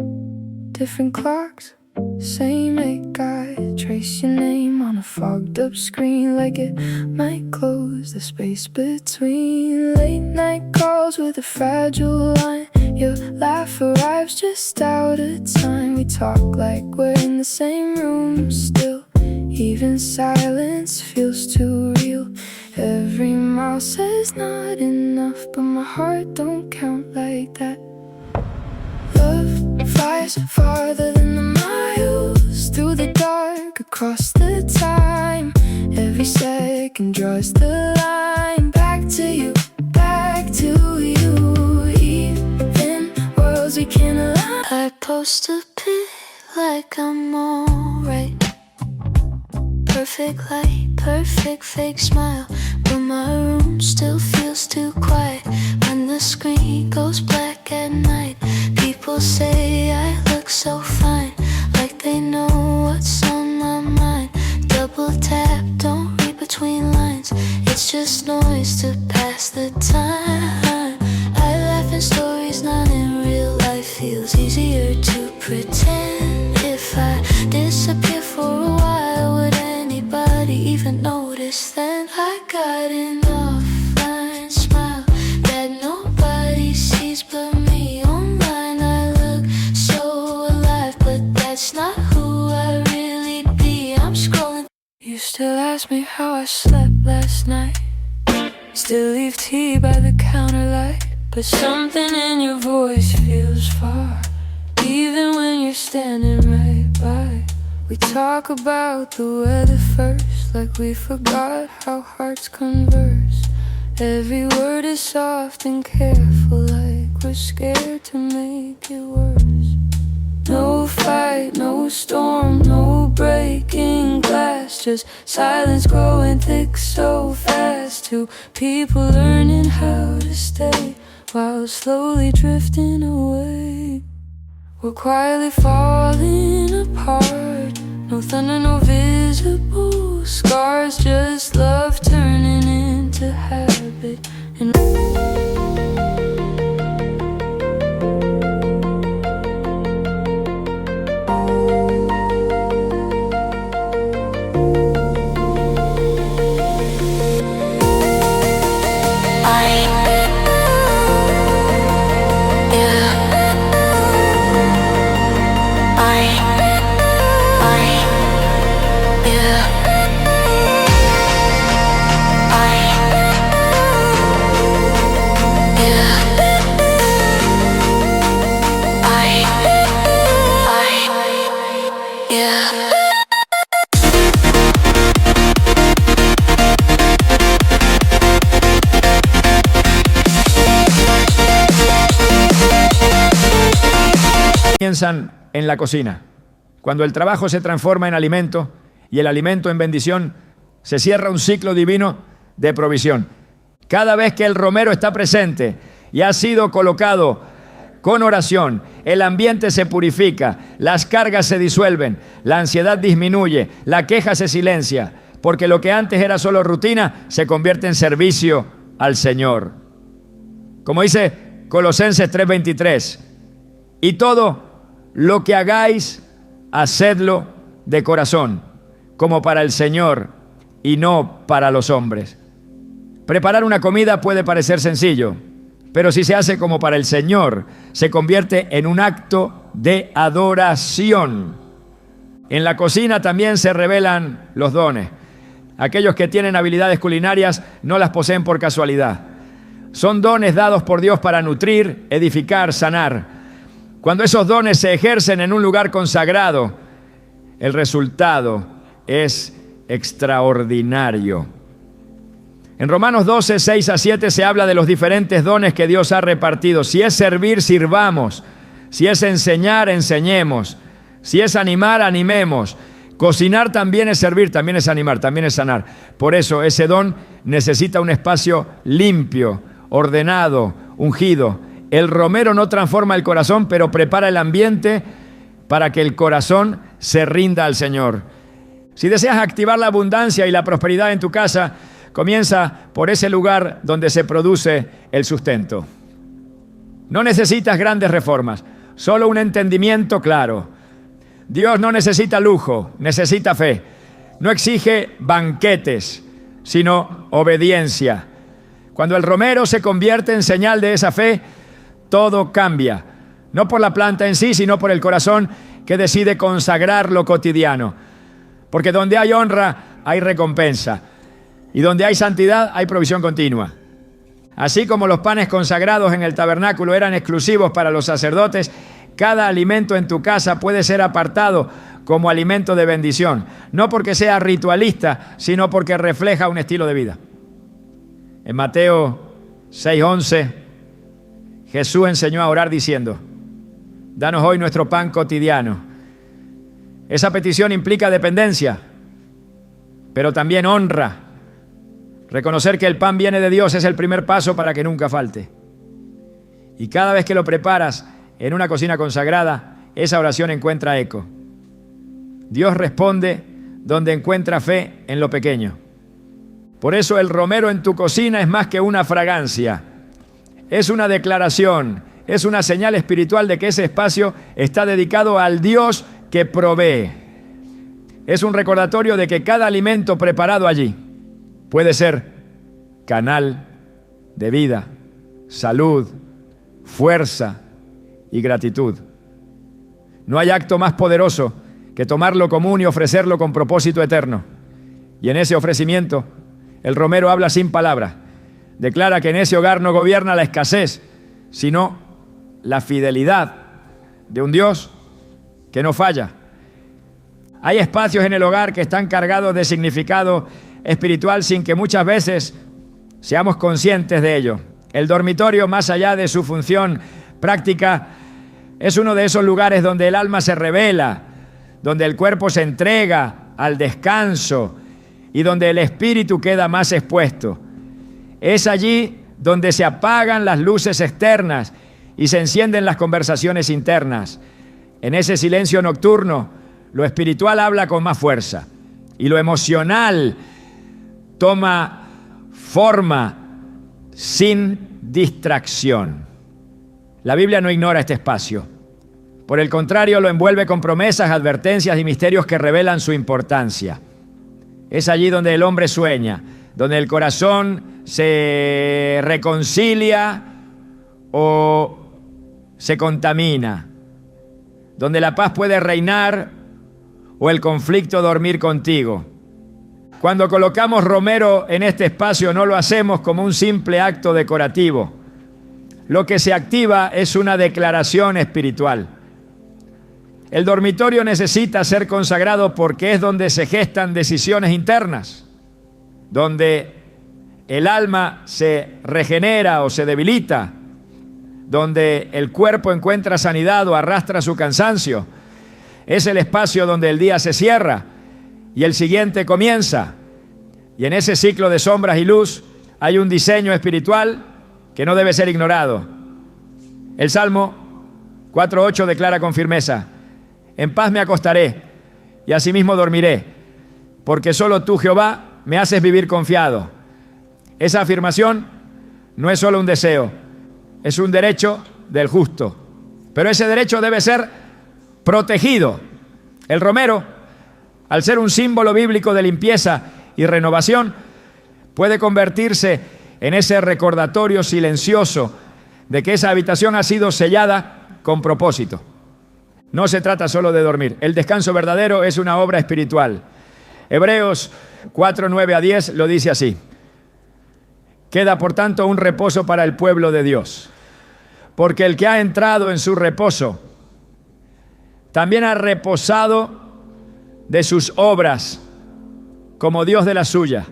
Different clocks, same ache. I trace your name on a fogged up screen, like it might close the space between. Late night calls with a fragile line. Your laugh arrives just out of time. We talk like we're in the same room still. Even silence feels too real. Every mile says not enough, but my heart don't count like that. Love flies farther than the miles, through the dark, across the time. Every second draws the line. Back to you, back to you. Even worlds we can't align. I post a pic like I'm alright. Perfect light, perfect fake smile, but my room still feels too quiet. When the screen goes black at night, people say I look so fine, like they know what's on my mind. Double tap, don't read between lines. It's just noise to pass the time. I laugh in stories, not in real life. Feels easier to pretend. If I disappear for a while, would anybody even notice then? I got an offline smile that nobody sees but me. Online I look so alive, but that's not who I really be. I'm scrolling. You still ask me how I slept last night. Still leave tea by the counter light, but something in your voice feels far, even when you're standing right by. We talk about the weather first, like we forgot how hearts converse. Every word is soft and careful, like we're scared to make it worse. No fight, no storm, no breaking glass, just silence growing thick so fast. Two people learning how to stay while slowly drifting away. We're quietly falling apart. No thunder, no visible scars, just love turning into habit. And Comienzan en la cocina. Cuando el trabajo se transforma en alimento y el alimento en bendición, se cierra un ciclo divino de provisión. Cada vez que el romero está presente y ha sido colocado con oración, el ambiente se purifica, las cargas se disuelven, la ansiedad disminuye, la queja se silencia, porque lo que antes era solo rutina se convierte en servicio al Señor. Como dice Colosenses 3:23, y todo lo que hagáis, hacedlo de corazón, como para el Señor y no para los hombres. Preparar una comida puede parecer sencillo, pero si se hace como para el Señor, se convierte en un acto de adoración. En la cocina también se revelan los dones. Aquellos que tienen habilidades culinarias no las poseen por casualidad. Son dones dados por Dios para nutrir, edificar, sanar. Cuando esos dones se ejercen en un lugar consagrado, el resultado es extraordinario. En Romanos 12, 6 a 7 se habla de los diferentes dones que Dios ha repartido. Si es servir, sirvamos. Si es enseñar, enseñemos. Si es animar, animemos. Cocinar también es servir, también es animar, también es sanar. Por eso ese don necesita un espacio limpio, ordenado, ungido. El romero no transforma el corazón, pero prepara el ambiente para que el corazón se rinda al Señor. Si deseas activar la abundancia y la prosperidad en tu casa, comienza por ese lugar donde se produce el sustento. No necesitas grandes reformas, solo un entendimiento claro. Dios no necesita lujo, necesita fe. No exige banquetes, sino obediencia. Cuando el romero se convierte en señal de esa fe, todo cambia. No por la planta en sí, sino por el corazón que decide consagrar lo cotidiano. Porque donde hay honra, hay recompensa. Y donde hay santidad, hay provisión continua. Así como los panes consagrados en el tabernáculo eran exclusivos para los sacerdotes, cada alimento en tu casa puede ser apartado como alimento de bendición. No porque sea ritualista, sino porque refleja un estilo de vida. En Mateo 6:11, Jesús enseñó a orar diciendo: danos hoy nuestro pan cotidiano. Esa petición implica dependencia, pero también honra. Reconocer que el pan viene de Dios es el primer paso para que nunca falte. Y cada vez que lo preparas en una cocina consagrada, esa oración encuentra eco. Dios responde donde encuentra fe en lo pequeño. Por eso el romero en tu cocina es más que una fragancia. Es una declaración, es una señal espiritual de que ese espacio está dedicado al Dios que provee. Es un recordatorio de que cada alimento preparado allí puede ser canal de vida, salud, fuerza y gratitud. No hay acto más poderoso que tomarlo común y ofrecerlo con propósito eterno. Y en ese ofrecimiento, el romero habla sin palabras. Declara que en ese hogar no gobierna la escasez, sino la fidelidad de un Dios que no falla. Hay espacios en el hogar que están cargados de significado espiritual sin que muchas veces seamos conscientes de ello. El dormitorio, más allá de su función práctica, es uno de esos lugares donde el alma se revela, donde el cuerpo se entrega al descanso y donde el espíritu queda más expuesto. Es allí donde se apagan las luces externas y se encienden las conversaciones internas. En ese silencio nocturno, lo espiritual habla con más fuerza y lo emocional toma forma sin distracción. La Biblia no ignora este espacio. Por el contrario, lo envuelve con promesas, advertencias y misterios que revelan su importancia. Es allí donde el hombre sueña, donde el corazón se reconcilia o se contamina, donde la paz puede reinar o el conflicto dormir contigo. Cuando colocamos romero en este espacio, no lo hacemos como un simple acto decorativo. Lo que se activa es una declaración espiritual. El dormitorio necesita ser consagrado porque es donde se gestan decisiones internas, donde el alma se regenera o se debilita, donde el cuerpo encuentra sanidad o arrastra su cansancio. Es el espacio donde el día se cierra y el siguiente comienza. Y en ese ciclo de sombras y luz hay un diseño espiritual que no debe ser ignorado. El Salmo 4:8 declara con firmeza: en paz me acostaré y asimismo dormiré, porque solo tú, Jehová, me haces vivir confiado. Esa afirmación no es solo un deseo, es un derecho del justo. Pero ese derecho debe ser protegido. El romero, al ser un símbolo bíblico de limpieza y renovación, puede convertirse en ese recordatorio silencioso de que esa habitación ha sido sellada con propósito. No se trata solo de dormir. El descanso verdadero es una obra espiritual. Hebreos 4:9-10 lo dice así: queda por tanto un reposo para el pueblo de Dios, porque el que ha entrado en su reposo también ha reposado de sus obras, como Dios de la suya.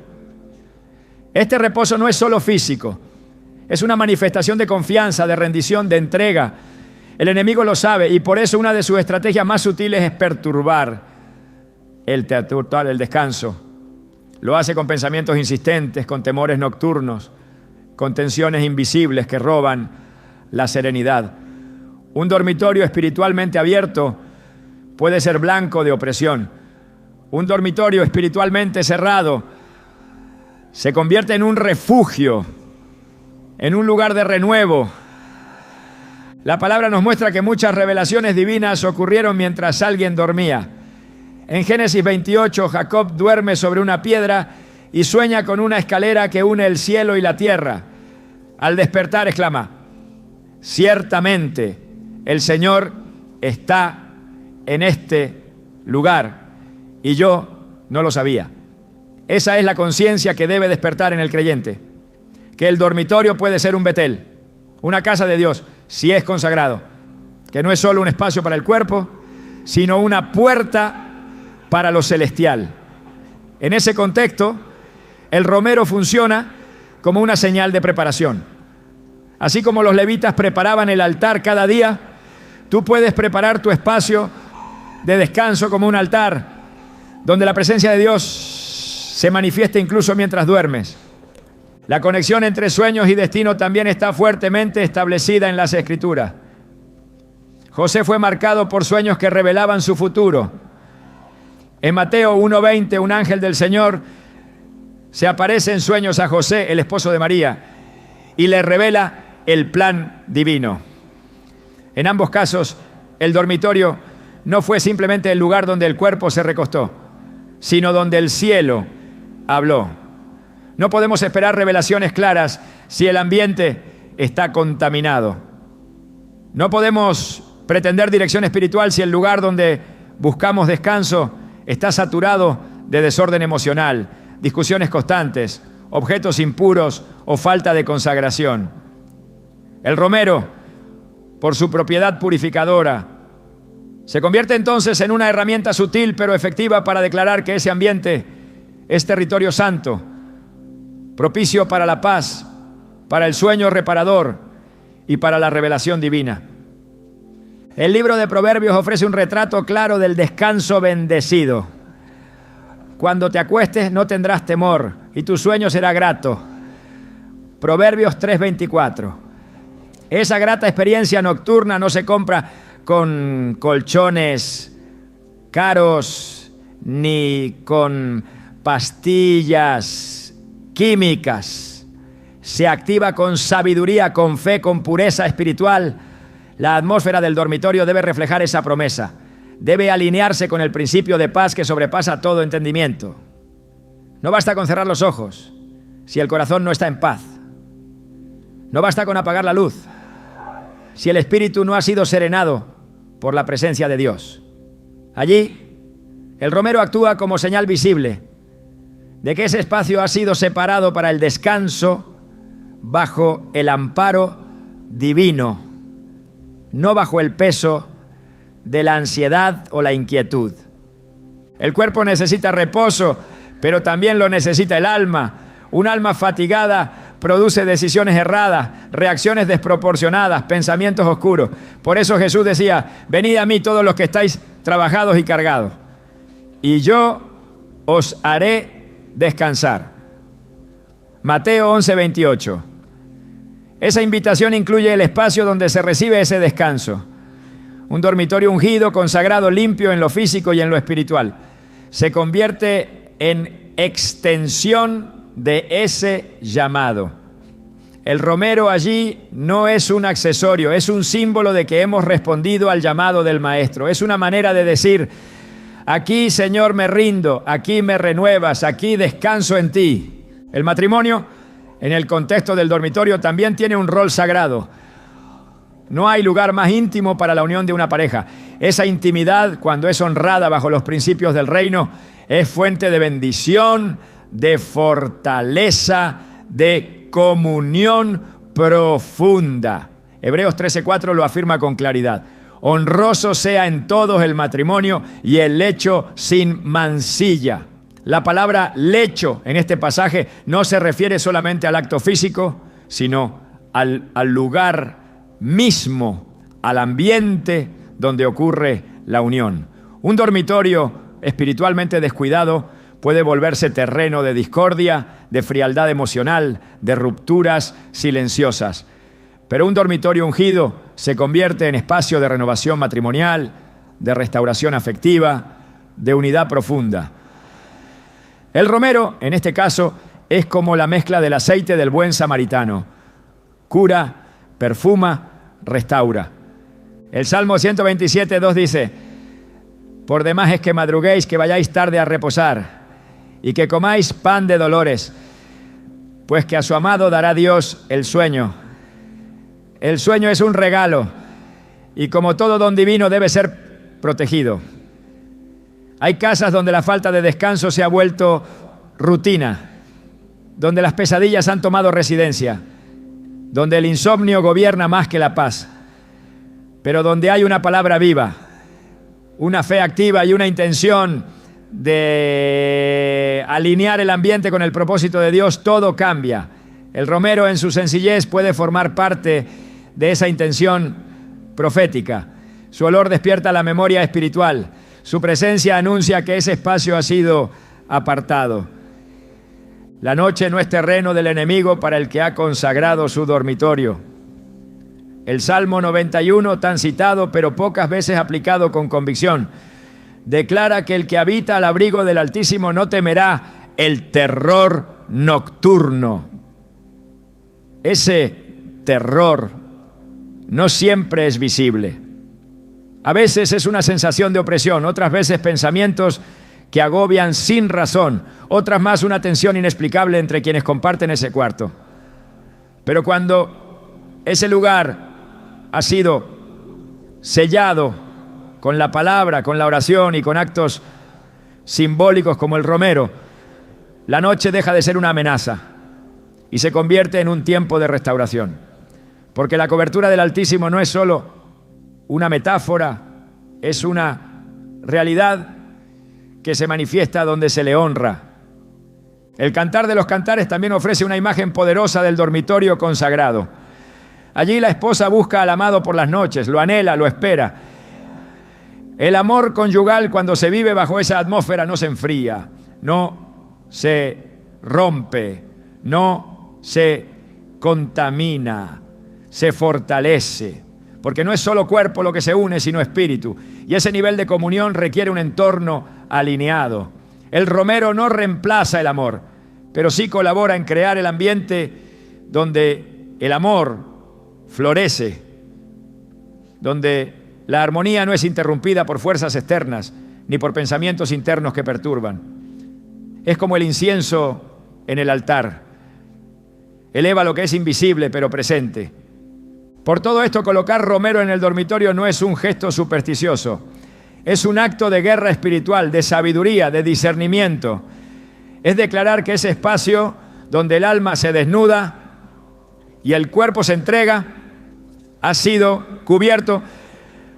Este reposo no es solo físico, es una manifestación de confianza, de rendición, de entrega. El enemigo lo sabe y por eso una de sus estrategias más sutiles es perturbar el descanso. Lo hace con pensamientos insistentes, con temores nocturnos, con tensiones invisibles que roban la serenidad. Un dormitorio espiritualmente abierto puede ser blanco de opresión. Un dormitorio espiritualmente cerrado se convierte en un refugio, en un lugar de renuevo. La palabra nos muestra que muchas revelaciones divinas ocurrieron mientras alguien dormía. En Génesis 28, Jacob duerme sobre una piedra y sueña con una escalera que une el cielo y la tierra. Al despertar exclama: ciertamente el Señor está en este lugar y yo no lo sabía. Esa es la conciencia que debe despertar en el creyente, que el dormitorio puede ser un Betel, una casa de Dios, si es consagrado, que no es solo un espacio para el cuerpo, sino una puerta para lo celestial. En ese contexto, el romero funciona como una señal de preparación. Así como los levitas preparaban el altar cada día, tú puedes preparar tu espacio de descanso como un altar, donde la presencia de Dios se manifiesta incluso mientras duermes. La conexión entre sueños y destino también está fuertemente establecida en las Escrituras. José fue marcado por sueños que revelaban su futuro. En Mateo 1:20, un ángel del Señor se aparece en sueños a José, el esposo de María, y le revela el plan divino. En ambos casos, el dormitorio no fue simplemente el lugar donde el cuerpo se recostó, sino donde el cielo habló. No podemos esperar revelaciones claras si el ambiente está contaminado. No podemos pretender dirección espiritual si el lugar donde buscamos descanso está saturado de desorden emocional, discusiones constantes, objetos impuros o falta de consagración. El romero, por su propiedad purificadora, se convierte entonces en una herramienta sutil pero efectiva para declarar que ese ambiente es territorio santo, propicio para la paz, para el sueño reparador y para la revelación divina. El libro de Proverbios ofrece un retrato claro del descanso bendecido. Cuando te acuestes no tendrás temor y tu sueño será grato. Proverbios 3:24. Esa grata experiencia nocturna no se compra con colchones caros ni con pastillas químicas. Se activa con sabiduría, con fe, con pureza espiritual. La atmósfera del dormitorio debe reflejar esa promesa. Debe alinearse con el principio de paz que sobrepasa todo entendimiento. No basta con cerrar los ojos si el corazón no está en paz. No basta con apagar la luz si el espíritu no ha sido serenado por la presencia de Dios. Allí, el romero actúa como señal visible de que ese espacio ha sido separado para el descanso bajo el amparo divino, no bajo el peso de la ansiedad o la inquietud. El cuerpo necesita reposo, pero también lo necesita el alma. Un alma fatigada produce decisiones erradas, reacciones desproporcionadas, pensamientos oscuros. Por eso Jesús decía: venid a mí todos los que estáis trabajados y cargados, y yo os haré descansar. Mateo 11:28. Esa invitación incluye el espacio donde se recibe ese descanso. Un dormitorio ungido, consagrado, limpio en lo físico y en lo espiritual. Se convierte en extensión de ese llamado. El romero allí no es un accesorio, es un símbolo de que hemos respondido al llamado del Maestro. Es una manera de decir: aquí, Señor, me rindo, aquí me renuevas, aquí descanso en ti. El matrimonio, en el contexto del dormitorio, también tiene un rol sagrado. No hay lugar más íntimo para la unión de una pareja. Esa intimidad, cuando es honrada bajo los principios del reino, es fuente de bendición, de fortaleza, de comunión profunda. Hebreos 13:4 lo afirma con claridad. Honroso sea en todos el matrimonio y el lecho sin mancilla. La palabra lecho en este pasaje no se refiere solamente al acto físico, sino al lugar mismo, al ambiente donde ocurre la unión. Un dormitorio espiritualmente descuidado puede volverse terreno de discordia, de frialdad emocional, de rupturas silenciosas. Pero un dormitorio ungido se convierte en espacio de renovación matrimonial, de restauración afectiva, de unidad profunda. El romero, en este caso, es como la mezcla del aceite del buen samaritano. Cura, perfuma, restaura. El Salmo 127:2 dice: por demás es que madruguéis, que vayáis tarde a reposar, y que comáis pan de dolores, pues que a su amado dará Dios el sueño. El sueño es un regalo, y como todo don divino debe ser protegido. Hay casas donde la falta de descanso se ha vuelto rutina, donde las pesadillas han tomado residencia, donde el insomnio gobierna más que la paz, pero donde hay una palabra viva, una fe activa y una intención de alinear el ambiente con el propósito de Dios, todo cambia. El romero en su sencillez puede formar parte de esa intención profética. Su olor despierta la memoria espiritual. Su presencia anuncia que ese espacio ha sido apartado. La noche no es terreno del enemigo para el que ha consagrado su dormitorio. El Salmo 91, tan citado pero pocas veces aplicado con convicción, declara que el que habita al abrigo del Altísimo no temerá el terror nocturno. Ese terror no siempre es visible. A veces es una sensación de opresión, otras veces pensamientos que agobian sin razón, otras más una tensión inexplicable entre quienes comparten ese cuarto. Pero cuando ese lugar ha sido sellado con la palabra, con la oración y con actos simbólicos como el romero, la noche deja de ser una amenaza y se convierte en un tiempo de restauración. Porque la cobertura del Altísimo no es solo una metáfora, es una realidad que se manifiesta donde se le honra. El Cantar de los Cantares también ofrece una imagen poderosa del dormitorio consagrado. Allí la esposa busca al amado por las noches, lo anhela, lo espera. El amor conyugal, cuando se vive bajo esa atmósfera, no se enfría, no se rompe, no se contamina, se fortalece. Porque no es solo cuerpo lo que se une, sino espíritu. Y ese nivel de comunión requiere un entorno alineado. El romero no reemplaza el amor, pero sí colabora en crear el ambiente donde el amor florece, donde la armonía no es interrumpida por fuerzas externas, ni por pensamientos internos que perturban. Es como el incienso en el altar. Eleva lo que es invisible, pero presente. Por todo esto, colocar romero en el dormitorio no es un gesto supersticioso. Es un acto de guerra espiritual, de sabiduría, de discernimiento. Es declarar que ese espacio donde el alma se desnuda y el cuerpo se entrega ha sido cubierto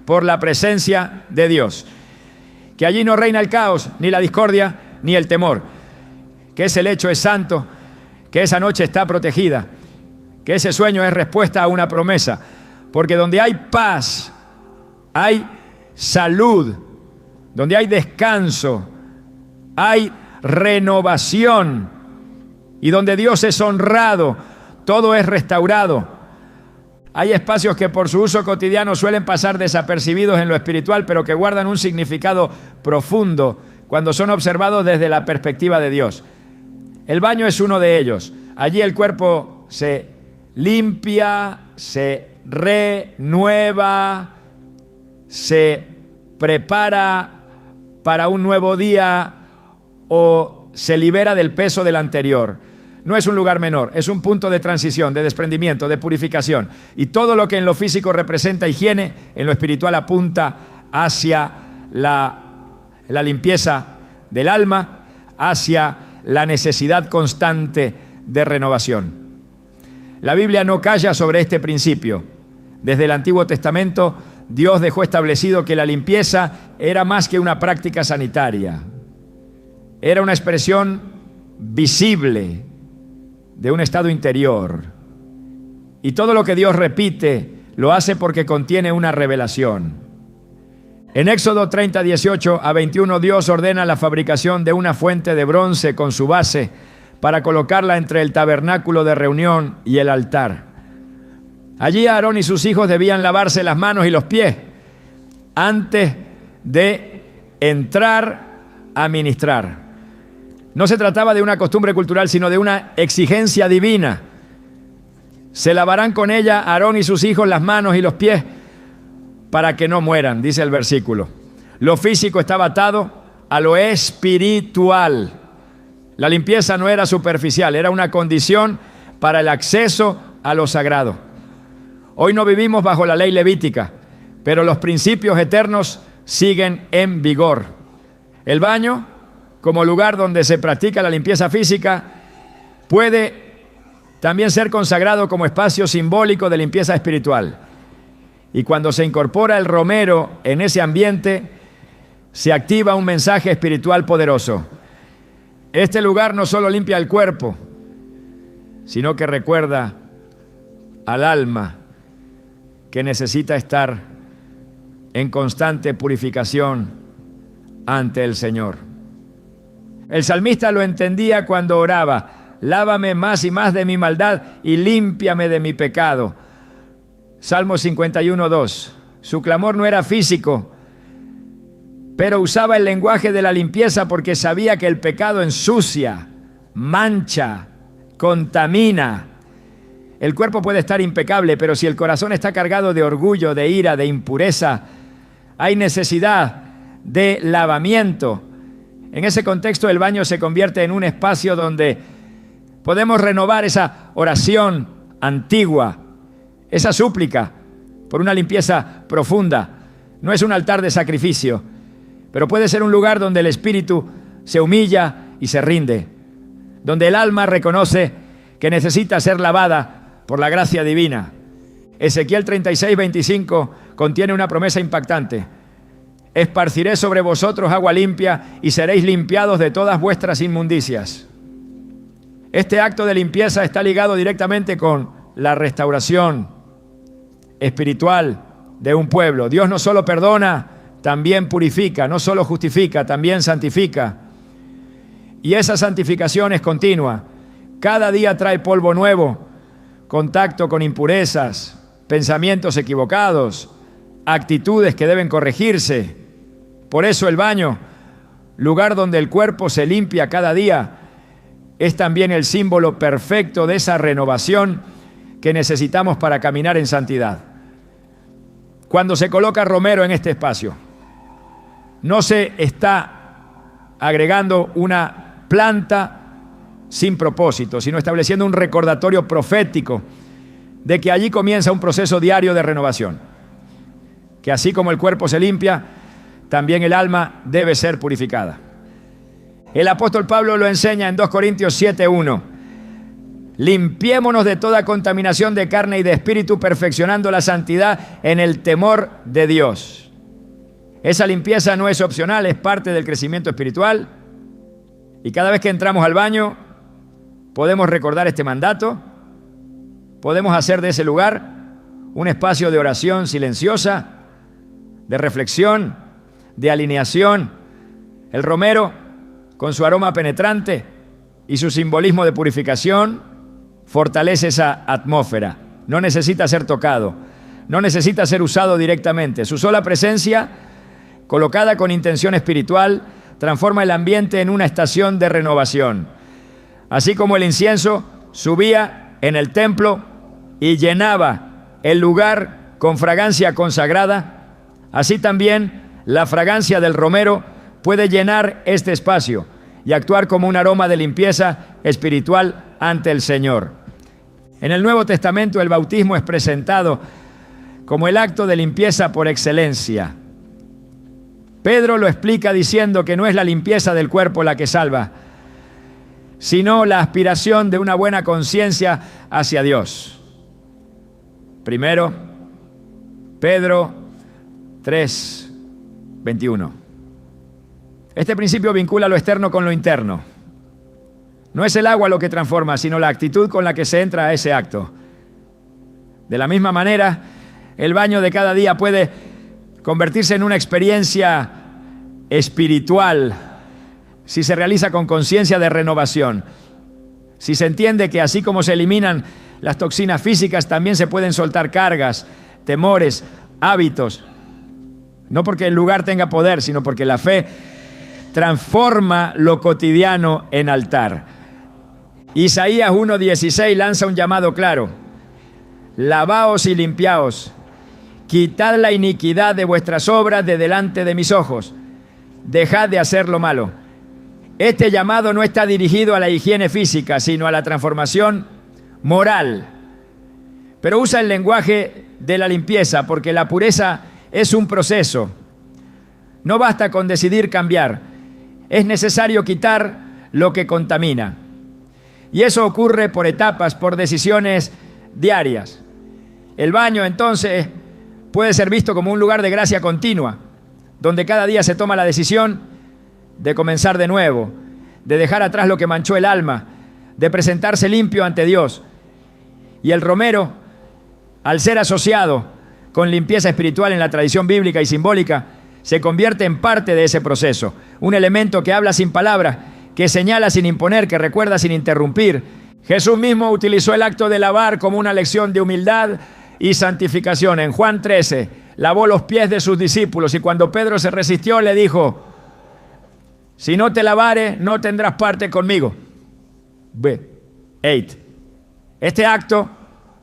por la presencia de Dios. Que allí no reina el caos, ni la discordia, ni el temor. Que ese lecho es santo, que esa noche está protegida, que ese sueño es respuesta a una promesa. Porque donde hay paz, hay salud, donde hay descanso, hay renovación, y donde Dios es honrado, todo es restaurado. Hay espacios que por su uso cotidiano suelen pasar desapercibidos en lo espiritual, pero que guardan un significado profundo cuando son observados desde la perspectiva de Dios. El baño es uno de ellos. Allí el cuerpo se limpia, se renueva, se prepara para un nuevo día o se libera del peso del anterior. No es un lugar menor, es un punto de transición, de desprendimiento, de purificación. Y todo lo que en lo físico representa higiene, en lo espiritual apunta hacia la limpieza del alma, hacia la necesidad constante de renovación. La Biblia no calla sobre este principio. Desde el Antiguo Testamento, Dios dejó establecido que la limpieza era más que una práctica sanitaria. era una expresión visible de un estado interior. Y todo lo que Dios repite lo hace porque contiene una revelación. En Éxodo 30, 18 a 21, Dios ordena la fabricación de una fuente de bronce con su base para colocarla entre el tabernáculo de reunión y el altar. Allí Aarón y sus hijos debían lavarse las manos y los pies antes de entrar a ministrar. No se trataba de una costumbre cultural, sino de una exigencia divina. Se lavarán con ella Aarón y sus hijos las manos y los pies para que no mueran, dice el versículo. Lo físico estaba atado a lo espiritual. La limpieza no era superficial, era una condición para el acceso a lo sagrado. Hoy no vivimos bajo la ley levítica, pero los principios eternos siguen en vigor. El baño, como lugar donde se practica la limpieza física, puede también ser consagrado como espacio simbólico de limpieza espiritual. Y cuando se incorpora el romero en ese ambiente, se activa un mensaje espiritual poderoso. Este lugar no solo limpia el cuerpo, sino que recuerda al alma que necesita estar en constante purificación ante el Señor. El salmista lo entendía cuando oraba: lávame más y más de mi maldad y límpiame de mi pecado. Salmo 51, 2. Su clamor no era físico, pero usaba el lenguaje de la limpieza porque sabía que el pecado ensucia, mancha, contamina. El cuerpo puede estar impecable, pero si el corazón está cargado de orgullo, de ira, de impureza, hay necesidad de lavamiento. En ese contexto, el baño se convierte en un espacio donde podemos renovar esa oración antigua, esa súplica por una limpieza profunda. No es un altar de sacrificio, pero puede ser un lugar donde el espíritu se humilla y se rinde, donde el alma reconoce que necesita ser lavada por la gracia divina. Ezequiel 36, 25 contiene una promesa impactante: esparciré sobre vosotros agua limpia y seréis limpiados de todas vuestras inmundicias. Este acto de limpieza está ligado directamente con la restauración espiritual de un pueblo. Dios no solo perdona, también purifica, no solo justifica, también santifica. Y esa santificación es continua. Cada día trae polvo nuevo, contacto con impurezas, pensamientos equivocados, actitudes que deben corregirse. Por eso el baño, lugar donde el cuerpo se limpia cada día, es también el símbolo perfecto de esa renovación que necesitamos para caminar en santidad. Cuando se coloca romero en este espacio, no se está agregando una planta sin propósito, sino estableciendo un recordatorio profético de que allí comienza un proceso diario de renovación. Que así como el cuerpo se limpia, también el alma debe ser purificada. El apóstol Pablo lo enseña en 2 Corintios 7:1. Limpiémonos de toda contaminación de carne y de espíritu, perfeccionando la santidad en el temor de Dios. Esa limpieza no es opcional, es parte del crecimiento espiritual. Y cada vez que entramos al baño, podemos recordar este mandato. Podemos hacer de ese lugar un espacio de oración silenciosa, de reflexión, de alineación. El romero, con su aroma penetrante y su simbolismo de purificación, fortalece esa atmósfera. No necesita ser tocado, no necesita ser usado directamente. Su sola presencia, colocada con intención espiritual, transforma el ambiente en una estación de renovación. Así como el incienso subía en el templo y llenaba el lugar con fragancia consagrada, así también la fragancia del romero puede llenar este espacio y actuar como un aroma de limpieza espiritual ante el Señor. En el Nuevo Testamento el bautismo es presentado como el acto de limpieza por excelencia. Pedro lo explica diciendo que no es la limpieza del cuerpo la que salva, sino la aspiración de una buena conciencia hacia Dios. Primero, Pedro 3:21. Este principio vincula lo externo con lo interno. No es el agua lo que transforma, sino la actitud con la que se entra a ese acto. De la misma manera, el baño de cada día puede convertirse en una experiencia espiritual si se realiza con conciencia de renovación. Si se entiende que así como se eliminan las toxinas físicas, también se pueden soltar cargas, temores, hábitos. No porque el lugar tenga poder, sino porque la fe transforma lo cotidiano en altar. Isaías 1:16 lanza un llamado claro: lavaos y limpiaos, quitad la iniquidad de vuestras obras de delante de mis ojos, dejad de hacer lo malo. Este llamado no está dirigido a la higiene física, sino a la transformación moral. Pero usa el lenguaje de la limpieza, porque la pureza es un proceso. No basta con decidir cambiar, es necesario quitar lo que contamina. Y eso ocurre por etapas, por decisiones diarias. El baño, entonces, puede ser visto como un lugar de gracia continua, donde cada día se toma la decisión de comenzar de nuevo, de dejar atrás lo que manchó el alma, de presentarse limpio ante Dios. Y el romero, al ser asociado con limpieza espiritual en la tradición bíblica y simbólica, se convierte en parte de ese proceso, un elemento que habla sin palabras, que señala sin imponer, que recuerda sin interrumpir. Jesús mismo utilizó el acto de lavar como una lección de humildad y santificación. En Juan 13, lavó los pies de sus discípulos, y cuando Pedro se resistió, le dijo: si no te lavare, no tendrás parte conmigo. 8. Este acto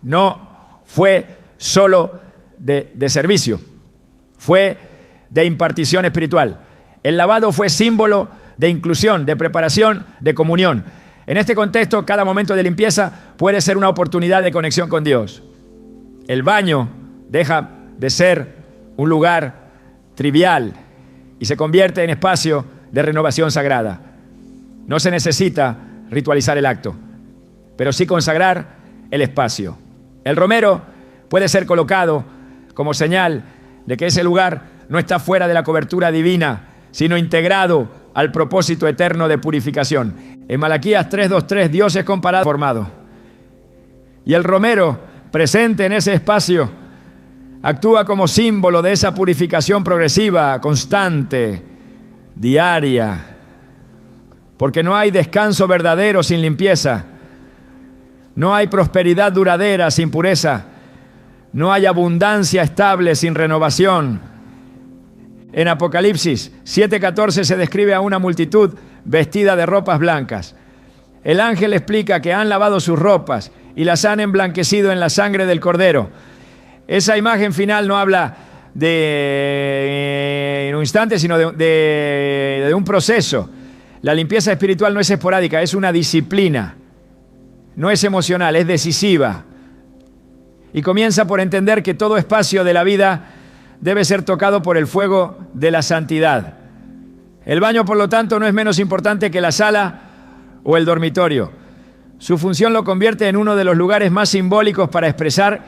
no fue solo de servicio, fue de impartición espiritual. El lavado fue símbolo de inclusión, de preparación, de comunión. En este contexto, cada momento de limpieza puede ser una oportunidad de conexión con Dios. El baño deja de ser un lugar trivial y se convierte en espacio de renovación sagrada. No se necesita ritualizar el acto, pero sí consagrar el espacio. El romero puede ser colocado como señal de que ese lugar no está fuera de la cobertura divina, sino integrado al propósito eterno de purificación. En Malaquías 3:2-3, Dios es comparado formado. Y el romero, presente en ese espacio, actúa como símbolo de esa purificación progresiva, constante, diaria. Porque no hay descanso verdadero sin limpieza. No hay prosperidad duradera sin pureza. No hay abundancia estable sin renovación. En Apocalipsis 7:14 se describe a una multitud vestida de ropas blancas. El ángel explica que han lavado sus ropas y las han emblanquecido en la sangre del Cordero. Esa imagen final no habla de un instante, sino de un proceso. La limpieza espiritual no es esporádica, es una disciplina. No es emocional, es decisiva. Y comienza por entender que todo espacio de la vida debe ser tocado por el fuego de la santidad. El baño, por lo tanto, no es menos importante que la sala o el dormitorio. Su función lo convierte en uno de los lugares más simbólicos para expresar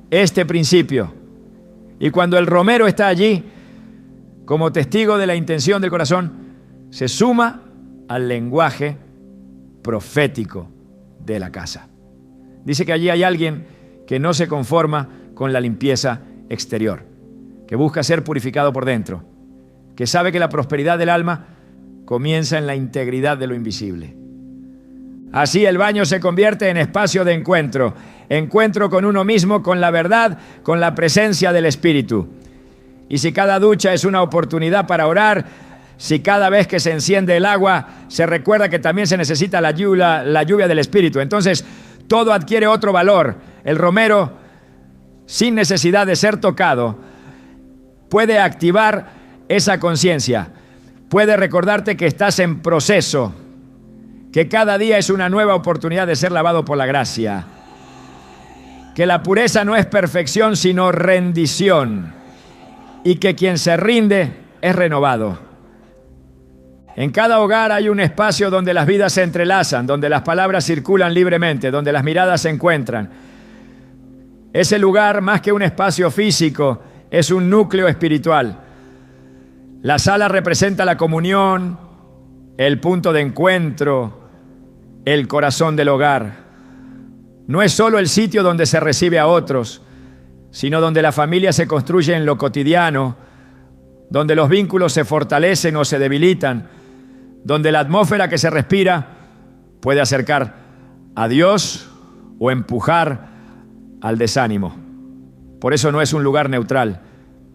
este principio. Y cuando el romero está allí, como testigo de la intención del corazón, se suma al lenguaje profético de la casa. Dice que allí hay alguien que no se conforma con la limpieza exterior, que busca ser purificado por dentro, que sabe que la prosperidad del alma comienza en la integridad de lo invisible. Así el baño se convierte en espacio de encuentro, encuentro con uno mismo, con la verdad, con la presencia del Espíritu. Y si cada ducha es una oportunidad para orar, si cada vez que se enciende el agua se recuerda que también se necesita la lluvia del Espíritu, entonces todo adquiere otro valor. El romero, sin necesidad de ser tocado, puede activar esa conciencia, puede recordarte que estás en proceso, que cada día es una nueva oportunidad de ser lavado por la gracia, que la pureza no es perfección sino rendición, y que quien se rinde es renovado. En cada hogar hay un espacio donde las vidas se entrelazan, donde las palabras circulan libremente, donde las miradas se encuentran. Ese lugar, más que un espacio físico, es un núcleo espiritual. La sala representa la comunión, el punto de encuentro, el corazón del hogar. No es solo el sitio donde se recibe a otros, sino donde la familia se construye en lo cotidiano, donde los vínculos se fortalecen o se debilitan, donde la atmósfera que se respira puede acercar a Dios o empujar al desánimo. Por eso no es un lugar neutral.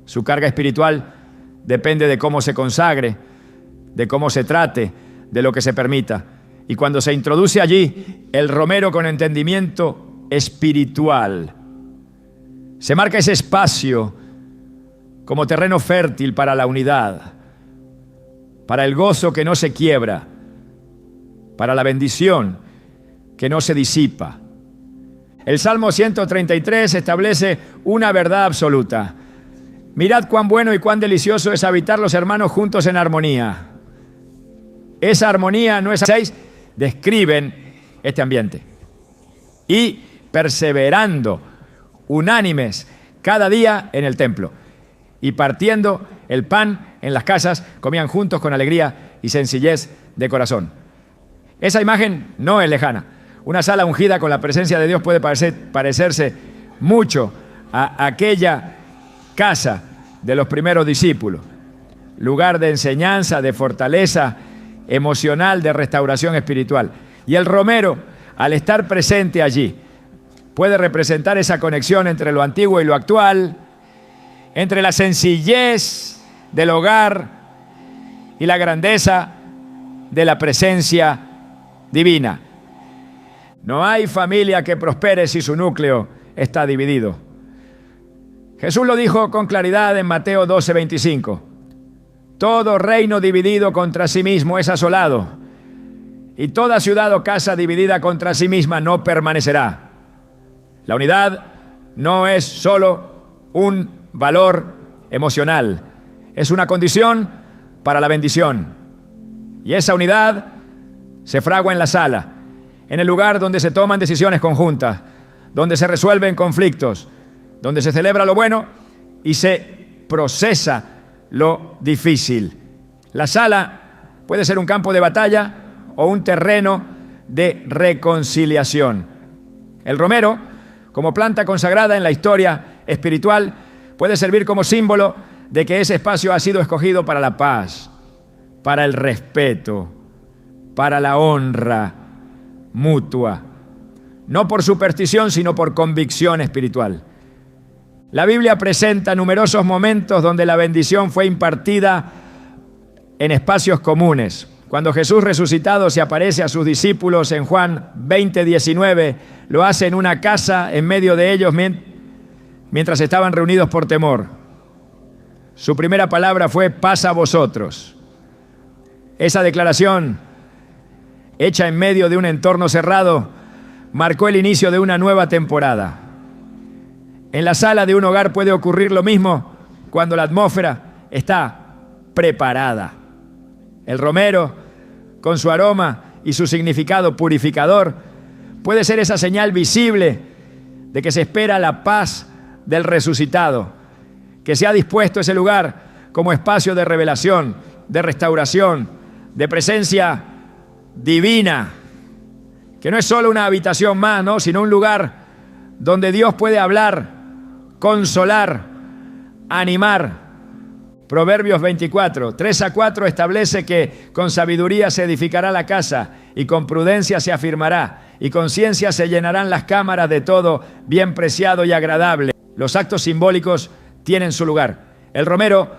Su carga espiritual depende de cómo se consagre, de cómo se trate, de lo que se permita. Y cuando se introduce allí el romero con entendimiento espiritual, se marca ese espacio como terreno fértil para la unidad, para el gozo que no se quiebra, para la bendición que no se disipa. El Salmo 133 establece una verdad absoluta. Mirad cuán bueno y cuán delicioso es habitar los hermanos juntos en armonía. Esa armonía no es... 6 describen este ambiente. Y perseverando, unánimes, cada día en el templo. Y partiendo el pan en las casas, comían juntos con alegría y sencillez de corazón. Esa imagen no es lejana. Una sala ungida con la presencia de Dios puede parecerse mucho a aquella casa de los primeros discípulos, lugar de enseñanza, de fortaleza emocional, de restauración espiritual. Y el romero, al estar presente allí, puede representar esa conexión entre lo antiguo y lo actual, entre la sencillez del hogar y la grandeza de la presencia divina. No hay familia que prospere si su núcleo está dividido. Jesús lo dijo con claridad en Mateo 12:25. Todo reino dividido contra sí mismo es asolado, y toda ciudad o casa dividida contra sí misma no permanecerá. La unidad no es solo un valor emocional, es una condición para la bendición. Y esa unidad se fragua en la sala, en el lugar donde se toman decisiones conjuntas, donde se resuelven conflictos, donde se celebra lo bueno y se procesa lo difícil. La sala puede ser un campo de batalla o un terreno de reconciliación. El romero, como planta consagrada en la historia espiritual, puede servir como símbolo de que ese espacio ha sido escogido para la paz, para el respeto, para la honra mutua, no por superstición, sino por convicción espiritual. La Biblia presenta numerosos momentos donde la bendición fue impartida en espacios comunes. Cuando Jesús resucitado se aparece a sus discípulos en Juan 20:19, lo hace en una casa en medio de ellos mientras estaban reunidos por temor. Su primera palabra fue: paz a vosotros. Esa declaración, hecha en medio de un entorno cerrado, marcó el inicio de una nueva temporada. En la sala de un hogar puede ocurrir lo mismo cuando la atmósfera está preparada. El romero, con su aroma y su significado purificador, puede ser esa señal visible de que se espera la paz del resucitado, que se ha dispuesto ese lugar como espacio de revelación, de restauración, de presencia divina, que no es solo una habitación más, ¿no?, sino un lugar donde Dios puede hablar, consolar, animar. Proverbios 24, 3-4 establece que con sabiduría se edificará la casa y con prudencia se afirmará y con ciencia se llenarán las cámaras de todo bien preciado y agradable. Los actos simbólicos tienen su lugar. El romero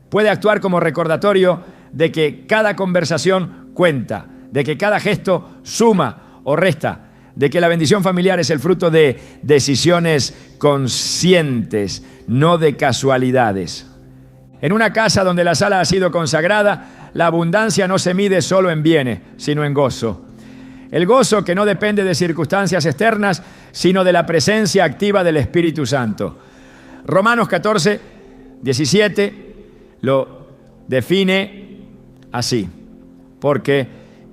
puede actuar como recordatorio de que cada conversación cuenta, de que cada gesto suma o resta, de que la bendición familiar es el fruto de decisiones conscientes, no de casualidades. En una casa donde la sala ha sido consagrada, la abundancia no se mide solo en bienes, sino en gozo. El gozo que no depende de circunstancias externas, sino de la presencia activa del Espíritu Santo. Romanos 14:17 lo define así: porque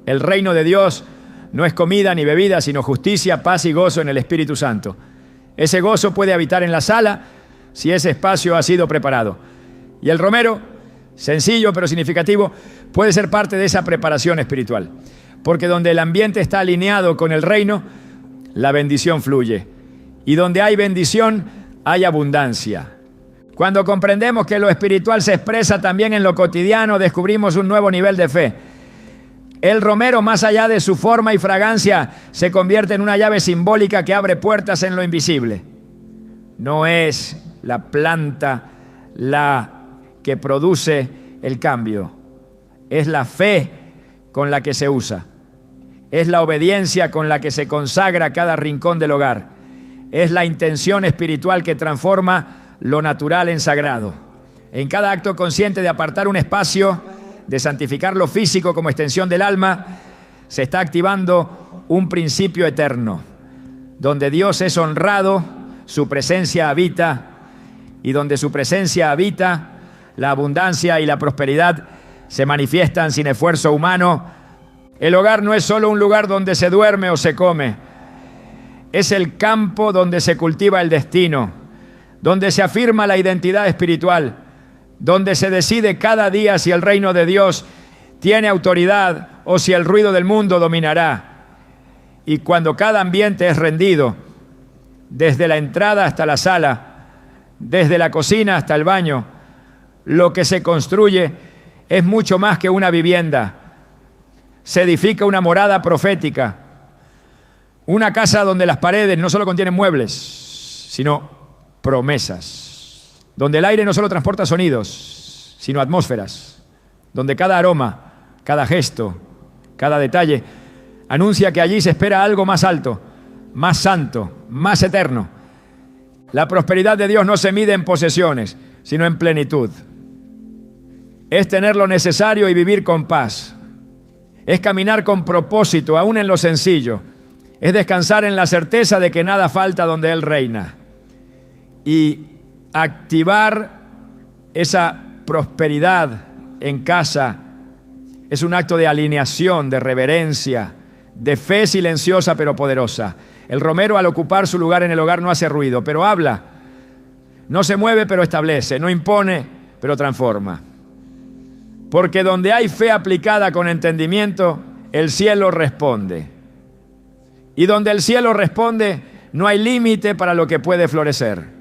el reino de Dios no es comida ni bebida, sino justicia, paz y gozo en el Espíritu Santo. Ese gozo puede habitar en la sala si ese espacio ha sido preparado. Y el romero sencillo pero significativo, puede ser parte de esa preparación espiritual. Porque donde el ambiente está alineado con el reino, la bendición fluye. Y donde hay bendición, hay abundancia. Cuando comprendemos que lo espiritual se expresa también en lo cotidiano, descubrimos un nuevo nivel de fe. El romero, más allá de su forma y fragancia, se convierte en una llave simbólica que abre puertas en lo invisible. No es la planta la que produce el cambio, es la fe con la que se usa, es la obediencia con la que se consagra cada rincón del hogar, es la intención espiritual que transforma lo natural en sagrado. En cada acto consciente de apartar un espacio, de santificar lo físico como extensión del alma, se está activando un principio eterno, donde Dios es honrado, su presencia habita, y donde su presencia habita, la abundancia y la prosperidad se manifiestan sin esfuerzo humano. El hogar no es solo un lugar donde se duerme o se come, es el campo donde se cultiva el destino, donde se afirma la identidad espiritual, donde se decide cada día si el reino de Dios tiene autoridad o si el ruido del mundo dominará. Y cuando cada ambiente es rendido, desde la entrada hasta la sala, desde la cocina hasta el baño, lo que se construye es mucho más que una vivienda. Se edifica una morada profética, una casa donde las paredes no solo contienen muebles, sino promesas, donde el aire no solo transporta sonidos, sino atmósferas, donde cada aroma, cada gesto, cada detalle anuncia que allí se espera algo más alto, más santo, más eterno. La prosperidad de Dios no se mide en posesiones, sino en plenitud. Es tener lo necesario y vivir con paz. Es caminar con propósito, aún en lo sencillo. Es descansar en la certeza de que nada falta donde Él reina. Y activar esa prosperidad en casa es un acto de alineación, de reverencia, de fe silenciosa pero poderosa. El romero, al ocupar su lugar en el hogar, no hace ruido, pero habla. No se mueve, pero establece. No impone, pero transforma. Porque donde hay fe aplicada con entendimiento, el cielo responde. Y donde el cielo responde, no hay límite para lo que puede florecer.